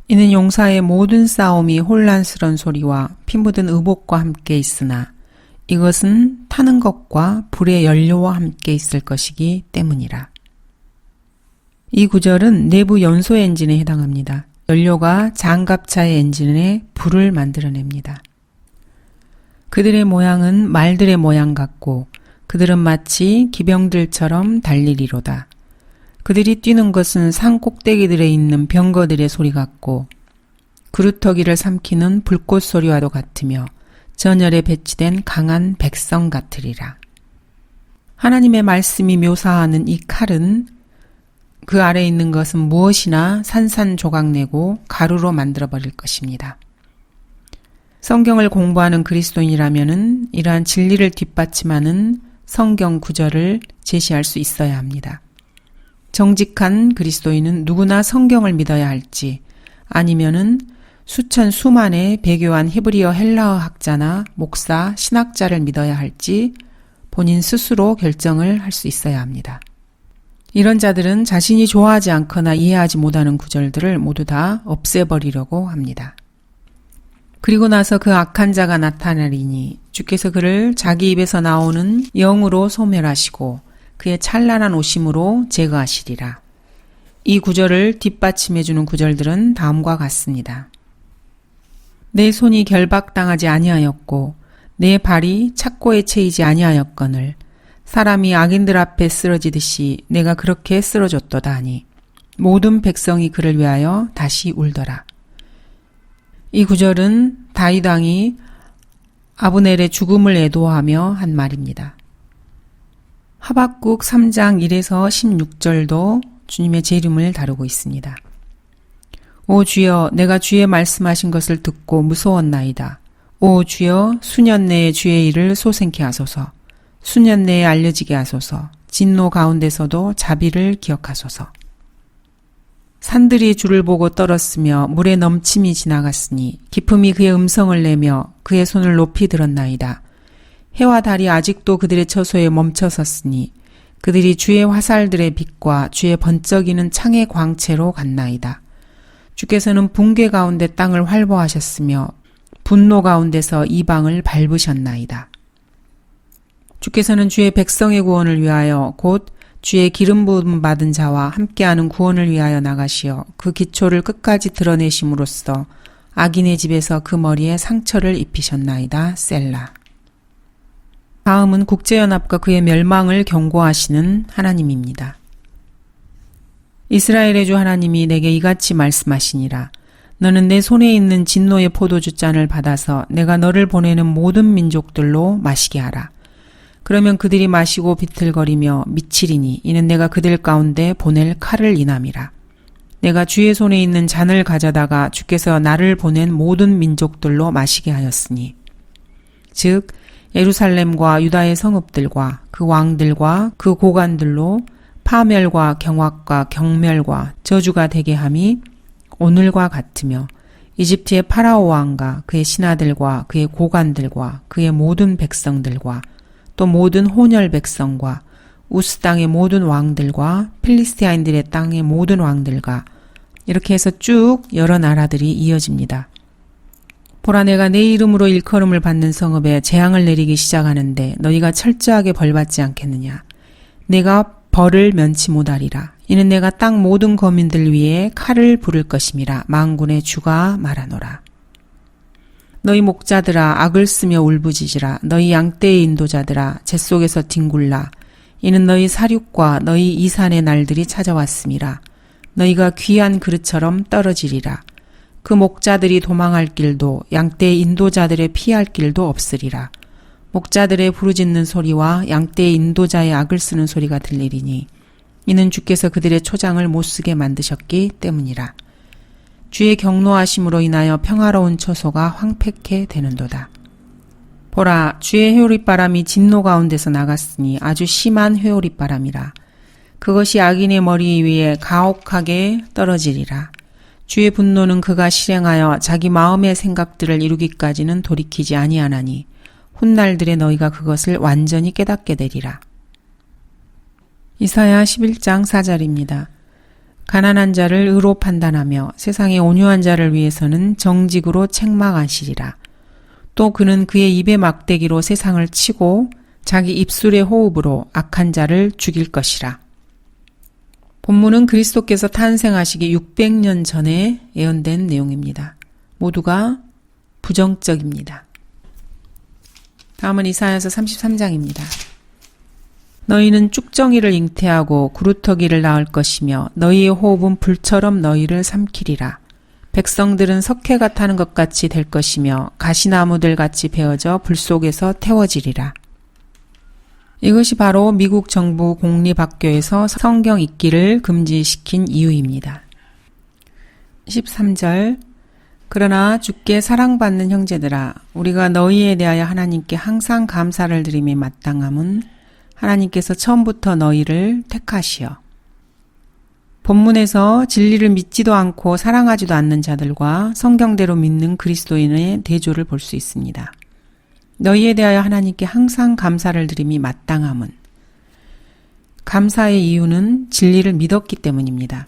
이는 용사의 모든 싸움이 혼란스러운 소리와 피 묻은 의복과 함께 있으나 이것은 타는 것과 불의 연료와 함께 있을 것이기 때문이라. 이 구절은 내부 연소 엔진에 해당합니다. 연료가 장갑차의 엔진에 불을 만들어냅니다. 그들의 모양은 말들의 모양 같고 그들은 마치 기병들처럼 달리리로다. 그들이 뛰는 것은 산 꼭대기들에 있는 병거들의 소리 같고 그루터기를 삼키는 불꽃 소리와도 같으며 전열에 배치된 강한 백성 같으리라. 하나님의 말씀이 묘사하는 이 칼은 그 아래에 있는 것은 무엇이나 산산조각내고 가루로 만들어버릴 것입니다. 성경을 공부하는 그리스도인이라면은 이러한 진리를 뒷받침하는 성경 구절을 제시할 수 있어야 합니다. 정직한 그리스도인은 누구나 성경을 믿어야 할지 아니면은 수천 수만의 배교한 히브리어 헬라어 학자나 목사, 신학자를 믿어야 할지 본인 스스로 결정을 할 수 있어야 합니다. 이런 자들은 자신이 좋아하지 않거나 이해하지 못하는 구절들을 모두 다 없애버리려고 합니다. 그리고 나서 그 악한 자가 나타나리니 주께서 그를 자기 입에서 나오는 영으로 소멸하시고 그의 찬란한 오심으로 제거하시리라. 이 구절을 뒷받침해주는 구절들은 다음과 같습니다. 내 손이 결박당하지 아니하였고 내 발이 착고에 채이지 아니하였거늘 사람이 악인들 앞에 쓰러지듯이 내가 그렇게 쓰러졌도다 하니 모든 백성이 그를 위하여 다시 울더라. 이 구절은 다윗 왕이 아브넬의 죽음을 애도하며 한 말입니다. 하박국 3장 1에서 16절도 주님의 재림을 다루고 있습니다. 오 주여, 내가 주의 말씀하신 것을 듣고 무서웠나이다. 오 주여, 수년 내에 주의 일을 소생케 하소서. 수년 내에 알려지게 하소서. 진노 가운데서도 자비를 기억하소서. 산들이 주를 보고 떨었으며 물의 넘침이 지나갔으니 기품이 그의 음성을 내며 그의 손을 높이 들었나이다. 해와 달이 아직도 그들의 처소에 멈춰섰으니 그들이 주의 화살들의 빛과 주의 번쩍이는 창의 광채로 갔나이다. 주께서는 붕괴 가운데 땅을 활보하셨으며 분노 가운데서 이방을 밟으셨나이다. 주께서는 주의 백성의 구원을 위하여 곧 주의 기름 부음 받은 자와 함께하는 구원을 위하여 나가시어 그 기초를 끝까지 드러내심으로써 악인의 집에서 그 머리에 상처를 입히셨나이다. 셀라. 다음은 국제연합과 그의 멸망을 경고하시는 하나님입니다. 이스라엘의 주 하나님이 내게 이같이 말씀하시니라. 너는 내 손에 있는 진노의 포도주 잔을 받아서 내가 너를 보내는 모든 민족들로 마시게 하라. 그러면 그들이 마시고 비틀거리며 미치리니 이는 내가 그들 가운데 보낼 칼을 인함이라. 내가 주의 손에 있는 잔을 가져다가 주께서 나를 보낸 모든 민족들로 마시게 하였으니 즉 예루살렘과 유다의 성읍들과 그 왕들과 그 고관들로 파멸과 경악과 경멸과 저주가 되게 함이 오늘과 같으며 이집트의 파라오 왕과 그의 신하들과 그의 고관들과 그의 모든 백성들과 또 모든 혼혈 백성과 우스 땅의 모든 왕들과 필리스티아인들의 땅의 모든 왕들과 이렇게 해서 쭉 여러 나라들이 이어집니다. 보라, 내가 내 이름으로 일컬음을 받는 성읍에 재앙을 내리기 시작하는데 너희가 철저하게 벌받지 않겠느냐. 내가 벌을 면치 못하리라. 이는 내가 땅 모든 거민들 위에 칼을 부를 것임이라. 만군의 주가 말하노라. 너희 목자들아 악을 쓰며 울부짖으라. 너희 양떼의 인도자들아 잿속에서 뒹굴라. 이는 너희 사륙과 너희 이산의 날들이 찾아왔음이라. 너희가 귀한 그릇처럼 떨어지리라. 그 목자들이 도망할 길도 양떼의 인도자들의 피할 길도 없으리라. 목자들의 부르짖는 소리와 양떼의 인도자의 악을 쓰는 소리가 들리리니 이는 주께서 그들의 초장을 못쓰게 만드셨기 때문이라. 주의 경노하심으로 인하여 평화로운 처소가 황폐케 되는도다. 보라, 주의 회오릿바람이 진노 가운데서 나갔으니 아주 심한 회오릿바람이라. 그것이 악인의 머리 위에 가혹하게 떨어지리라. 주의 분노는 그가 실행하여 자기 마음의 생각들을 이루기까지는 돌이키지 아니하나니 훗날들에 너희가 그것을 완전히 깨닫게 되리라. 이사야 11장 4절입니다. 가난한 자를 의로 판단하며 세상의 온유한 자를 위해서는 정직으로 책망하시리라. 또 그는 그의 입의 막대기로 세상을 치고 자기 입술의 호흡으로 악한 자를 죽일 것이라. 본문은 그리스도께서 탄생하시기 600년 전에 예언된 내용입니다. 모두가 부정적입니다. 다음은 이사야서 33장입니다. 너희는 쭉정이를 잉태하고 구루터기를 낳을 것이며 너희의 호흡은 불처럼 너희를 삼키리라. 백성들은 석회가 타는 것 같이 될 것이며 가시나무들 같이 베어져 불 속에서 태워지리라. 이것이 바로 미국 정부 공립학교에서 성경 읽기를 금지시킨 이유입니다. 13절 그러나 주께 사랑받는 형제들아 우리가 너희에 대하여 하나님께 항상 감사를 드림이 마땅함은 하나님께서 처음부터 너희를 택하시어. 본문에서 진리를 믿지도 않고 사랑하지도 않는 자들과 성경대로 믿는 그리스도인의 대조를 볼 수 있습니다. 너희에 대하여 하나님께 항상 감사를 드림이 마땅함은 감사의 이유는 진리를 믿었기 때문입니다.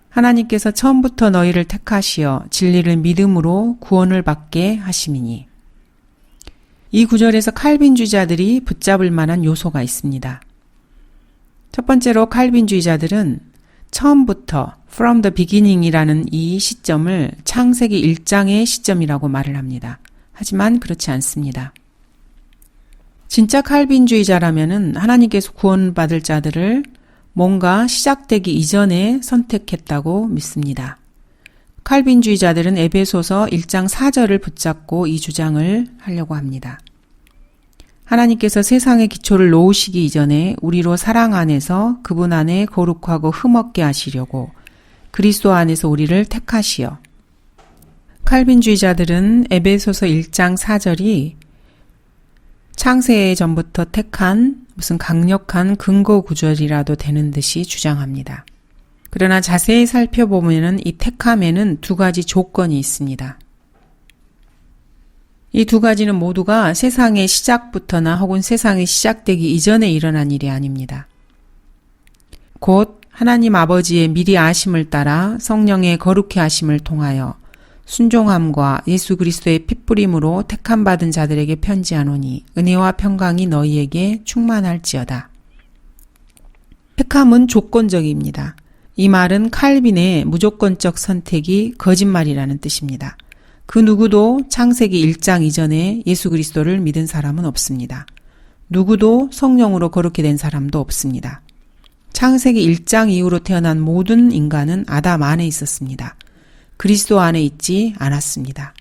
하나님께서 처음부터 너희를 택하시어 진리를 믿음으로 구원을 받게 하심이니. 이 구절에서 칼빈주의자들이 붙잡을 만한 요소가 있습니다. 첫 번째로 칼빈주의자들은 처음부터 from the beginning이라는 이 시점을 창세기 1장의 시점이라고 말을 합니다. 하지만 그렇지 않습니다. 진짜 칼빈주의자라면은 하나님께서 구원받을 자들을 뭔가 시작되기 이전에 선택했다고 믿습니다. 칼빈주의자들은 에베소서 1장 4절을 붙잡고 이 주장을 하려고 합니다. 하나님께서 세상의 기초를 놓으시기 이전에 우리로 사랑 안에서 그분 안에 거룩하고 흠없게 하시려고 그리스도 안에서 우리를 택하시어. 칼빈주의자들은 에베소서 1장 4절이 창세 전부터 택한 무슨 강력한 근거 구절이라도 되는 듯이 주장합니다. 그러나 자세히 살펴보면 이 택함에는 두 가지 조건이 있습니다. 이 두 가지는 모두가 세상의 시작부터나 혹은 세상이 시작되기 이전에 일어난 일이 아닙니다. 곧 하나님 아버지의 미리 아심을 따라 성령의 거룩해 하심을 통하여 순종함과 예수 그리스도의 핏부림으로 택함받은 자들에게 편지하노니 은혜와 평강이 너희에게 충만할지어다. 택함은 조건적입니다. 이 말은 칼빈의 무조건적 선택이 거짓말이라는 뜻입니다. 그 누구도 창세기 1장 이전에 예수 그리스도를 믿은 사람은 없습니다. 누구도 성령으로 거룩히 된 사람도 없습니다. 창세기 1장 이후로 태어난 모든 인간은 아담 안에 있었습니다. 그리스도 안에 있지 않았습니다.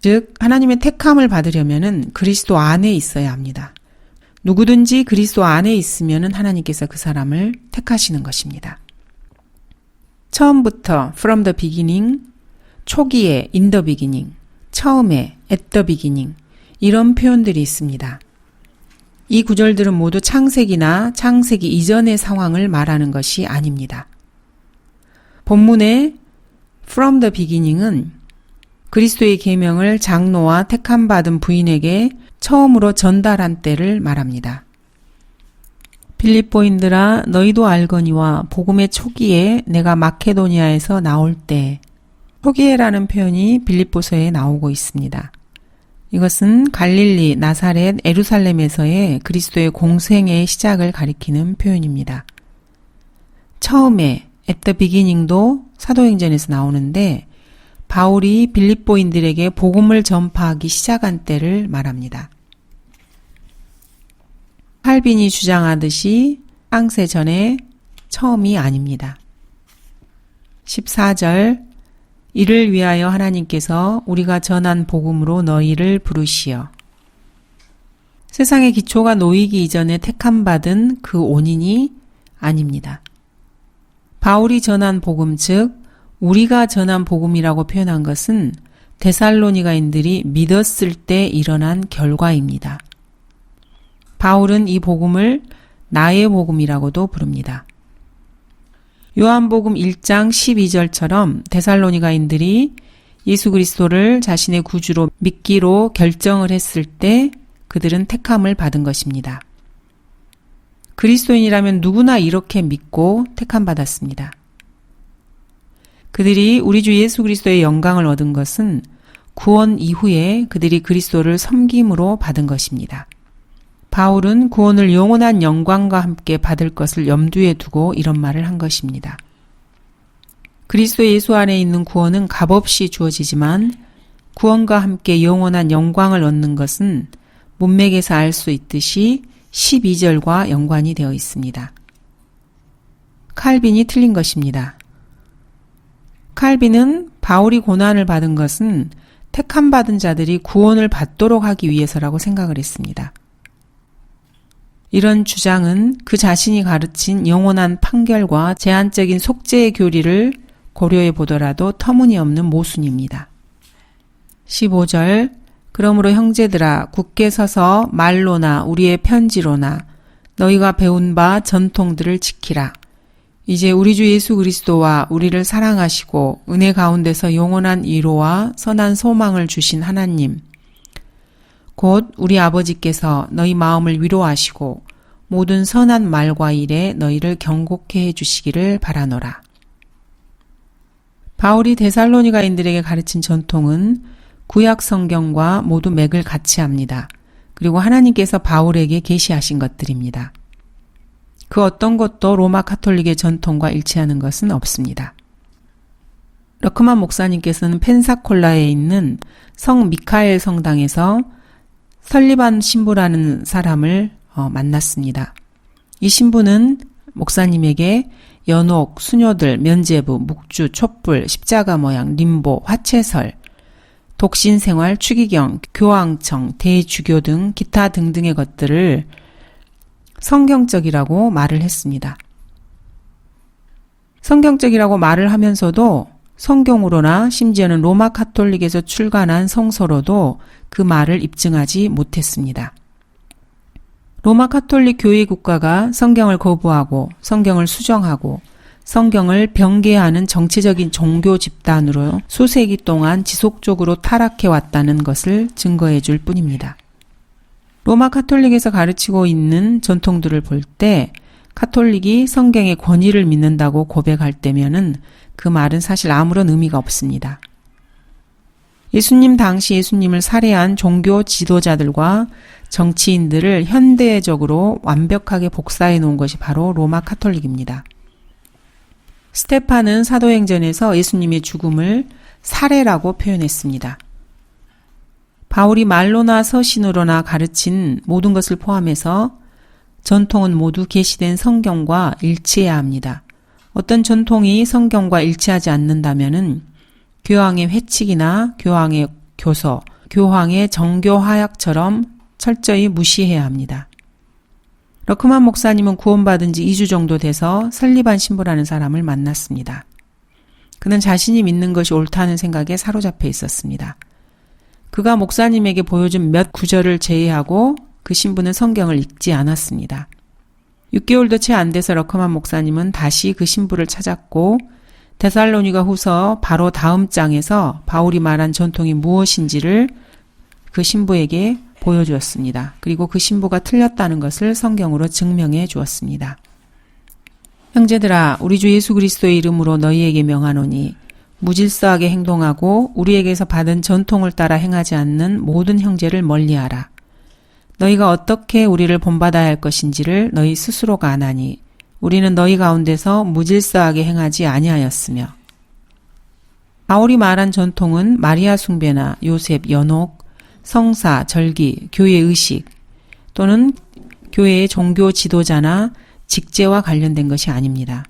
즉 하나님의 택함을 받으려면 그리스도 안에 있어야 합니다. 누구든지 그리스도 안에 있으면 하나님께서 그 사람을 택하시는 것입니다. 처음부터 from the beginning, 초기에 in the beginning, 처음에 at the beginning 이런 표현들이 있습니다. 이 구절들은 모두 창세기나 창세기 이전의 상황을 말하는 것이 아닙니다. 본문의 from the beginning은 그리스도의 계명을 장로와 택함받은 부인에게 처음으로 전달한 때를 말합니다. 빌립보인들아 너희도 알거니와 복음의 초기에 내가 마케도니아에서 나올 때, 초기에라는 표현이 빌립보서에 나오고 있습니다. 이것은 갈릴리, 나사렛, 예루살렘에서의 그리스도의 공생의 시작을 가리키는 표현입니다. 처음에 at the beginning도 사도행전에서 나오는데 바울이 빌립보인들에게 복음을 전파하기 시작한 때를 말합니다. 칼빈이 주장하듯이 창세 전에 처음이 아닙니다. 14절 이를 위하여 하나님께서 우리가 전한 복음으로 너희를 부르시어 세상의 기초가 놓이기 이전에 택함받은 그 온인이 아닙니다. 바울이 전한 복음 즉 우리가 전한 복음이라고 표현한 것은 데살로니가인들이 믿었을 때 일어난 결과입니다. 바울은 이 복음을 나의 복음이라고도 부릅니다. 요한복음 1장 12절처럼 데살로니가인들이 예수 그리스도를 자신의 구주로 믿기로 결정을 했을 때 그들은 택함을 받은 것입니다. 그리스도인이라면 누구나 이렇게 믿고 택함 받았습니다. 그들이 우리 주 예수 그리스도의 영광을 얻은 것은 구원 이후에 그들이 그리스도를 섬김으로 받은 것입니다. 바울은 구원을 영원한 영광과 함께 받을 것을 염두에 두고 이런 말을 한 것입니다. 그리스도 예수 안에 있는 구원은 값없이 주어지지만 구원과 함께 영원한 영광을 얻는 것은 문맥에서 알 수 있듯이 12절과 연관이 되어 있습니다. 칼빈이 틀린 것입니다. 칼빈은 바울이 고난을 받은 것은 택함받은 자들이 구원을 받도록 하기 위해서라고 생각을 했습니다. 이런 주장은 그 자신이 가르친 영원한 판결과 제한적인 속죄의 교리를 고려해 보더라도 터무니없는 모순입니다. 15절 그러므로 형제들아 굳게 서서 말로나 우리의 편지로나 너희가 배운 바 전통들을 지키라. 이제 우리 주 예수 그리스도와 우리를 사랑하시고 은혜 가운데서 영원한 위로와 선한 소망을 주신 하나님 곧 우리 아버지께서 너희 마음을 위로하시고 모든 선한 말과 일에 너희를 경고케 해주시기를 바라노라. 바울이 데살로니가인들에게 가르친 전통은 구약 성경과 모두 맥을 같이 합니다. 그리고 하나님께서 바울에게 계시하신 것들입니다. 그 어떤 것도 로마 카톨릭의 전통과 일치하는 것은 없습니다. 러크만 목사님께서는 펜사콜라에 있는 성 미카엘 성당에서 설리반 신부라는 사람을 만났습니다. 이 신부는 목사님에게 연옥, 수녀들, 면죄부, 묵주, 촛불, 십자가 모양, 림보, 화채설, 독신생활, 추기경, 교황청, 대주교 등 기타 등등의 것들을 성경적이라고 말을 했습니다. 성경적이라고 말을 하면서도 성경으로나 심지어는 로마 카톨릭에서 출간한 성서로도 그 말을 입증하지 못했습니다. 로마 카톨릭 교회 국가가 성경을 거부하고 성경을 수정하고 성경을 변개하는 정치적인 종교 집단으로 수세기 동안 지속적으로 타락해왔다는 것을 증거해 줄 뿐입니다. 로마 카톨릭에서 가르치고 있는 전통들을 볼 때 카톨릭이 성경의 권위를 믿는다고 고백할 때면은 그 말은 사실 아무런 의미가 없습니다. 예수님 당시 예수님을 살해한 종교 지도자들과 정치인들을 현대적으로 완벽하게 복사해 놓은 것이 바로 로마 카톨릭입니다. 스테판은 사도행전에서 예수님의 죽음을 살해라고 표현했습니다. 바울이 말로나 서신으로나 가르친 모든 것을 포함해서 전통은 모두 계시된 성경과 일치해야 합니다. 어떤 전통이 성경과 일치하지 않는다면은 교황의 회칙이나 교황의 교서, 교황의 정교화약처럼 철저히 무시해야 합니다. 러크만 목사님은 구원받은 지 2주 정도 돼서 설립한 신부라는 사람을 만났습니다. 그는 자신이 믿는 것이 옳다는 생각에 사로잡혀 있었습니다. 그가 목사님에게 보여준 몇 구절을 제외하고 그 신부는 성경을 읽지 않았습니다. 6개월도 채 안 돼서 러크만 목사님은 다시 그 신부를 찾았고 데살로니가 후서 바로 다음 장에서 바울이 말한 전통이 무엇인지를 그 신부에게 보여주었습니다. 그리고 그 신부가 틀렸다는 것을 성경으로 증명해 주었습니다. 형제들아, 우리 주 예수 그리스도의 이름으로 너희에게 명하노니 무질서하게 행동하고 우리에게서 받은 전통을 따라 행하지 않는 모든 형제를 멀리하라. 너희가 어떻게 우리를 본받아야 할 것인지를 너희 스스로가 아나니 우리는 너희 가운데서 무질서하게 행하지 아니하였으며. 바울이 말한 전통은 마리아 숭배나 요셉, 연옥, 성사, 절기, 교회 의식 또는 교회의 종교 지도자나 직제와 관련된 것이 아닙니다.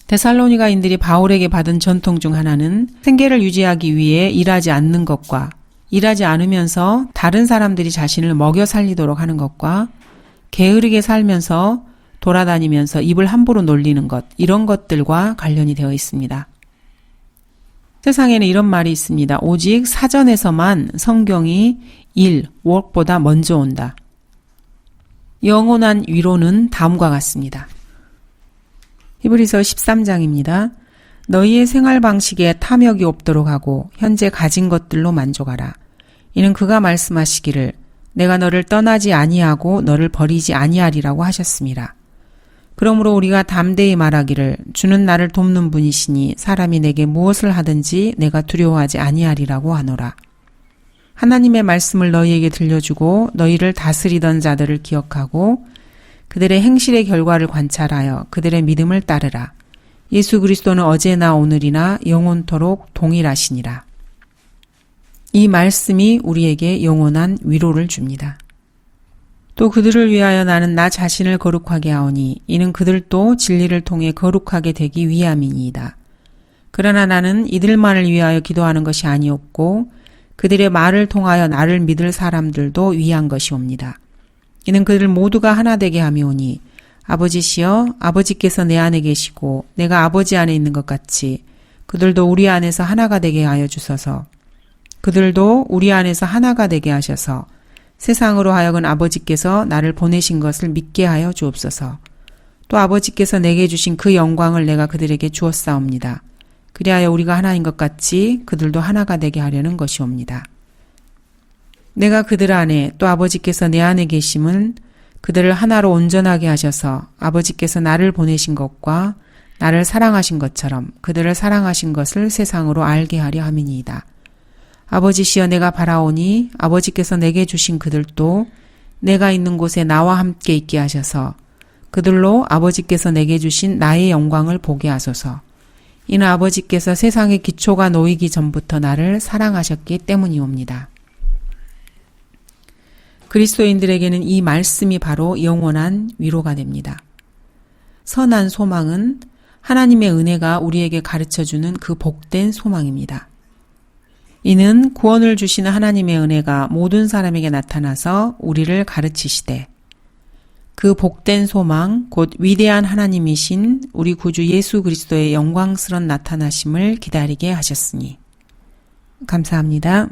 데살로니가인들이 바울에게 받은 전통 중 하나는 생계를 유지하기 위해 일하지 않는 것과 일하지 않으면서 다른 사람들이 자신을 먹여 살리도록 하는 것과 게으르게 살면서 돌아다니면서 입을 함부로 놀리는 것, 이런 것들과 관련이 되어 있습니다. 세상에는 이런 말이 있습니다. 오직 사전에서만 성경이 work보다 먼저 온다. 영원한 위로는 다음과 같습니다. 히브리서 13장입니다. 너희의 생활 방식에 탐욕이 없도록 하고 현재 가진 것들로 만족하라. 이는 그가 말씀하시기를 내가 너를 떠나지 아니하고 너를 버리지 아니하리라고 하셨습니다. 그러므로 우리가 담대히 말하기를 주는 나를 돕는 분이시니 사람이 내게 무엇을 하든지 내가 두려워하지 아니하리라고 하노라. 하나님의 말씀을 너희에게 들려주고 너희를 다스리던 자들을 기억하고 그들의 행실의 결과를 관찰하여 그들의 믿음을 따르라. 예수 그리스도는 어제나 오늘이나 영원토록 동일하시니라. 이 말씀이 우리에게 영원한 위로를 줍니다. 또 그들을 위하여 나는 나 자신을 거룩하게 하오니 이는 그들도 진리를 통해 거룩하게 되기 위함이니이다. 그러나 나는 이들만을 위하여 기도하는 것이 아니었고 그들의 말을 통하여 나를 믿을 사람들도 위한 것이옵니다. 이는 그들 모두가 하나 되게 함이오니 아버지시여 아버지께서 내 안에 계시고 내가 아버지 안에 있는 것 같이 그들도 우리 안에서 하나가 되게 하여 주소서. 그들도 우리 안에서 하나가 되게 하셔서 세상으로 하여금 아버지께서 나를 보내신 것을 믿게 하여 주옵소서. 또 아버지께서 내게 주신 그 영광을 내가 그들에게 주었사옵니다. 그리하여 우리가 하나인 것 같이 그들도 하나가 되게 하려는 것이옵니다. 내가 그들 안에 또 아버지께서 내 안에 계심은 그들을 하나로 온전하게 하셔서 아버지께서 나를 보내신 것과 나를 사랑하신 것처럼 그들을 사랑하신 것을 세상으로 알게 하려 함이니이다. 아버지시여 내가 바라오니 아버지께서 내게 주신 그들도 내가 있는 곳에 나와 함께 있게 하셔서 그들로 아버지께서 내게 주신 나의 영광을 보게 하소서. 이는 아버지께서 세상의 기초가 놓이기 전부터 나를 사랑하셨기 때문이옵니다. 그리스도인들에게는 이 말씀이 바로 영원한 위로가 됩니다. 선한 소망은 하나님의 은혜가 우리에게 가르쳐주는 그 복된 소망입니다. 이는 구원을 주시는 하나님의 은혜가 모든 사람에게 나타나서 우리를 가르치시되 그 복된 소망 곧 위대한 하나님이신 우리 구주 예수 그리스도의 영광스런 나타나심을 기다리게 하셨으니. 감사합니다.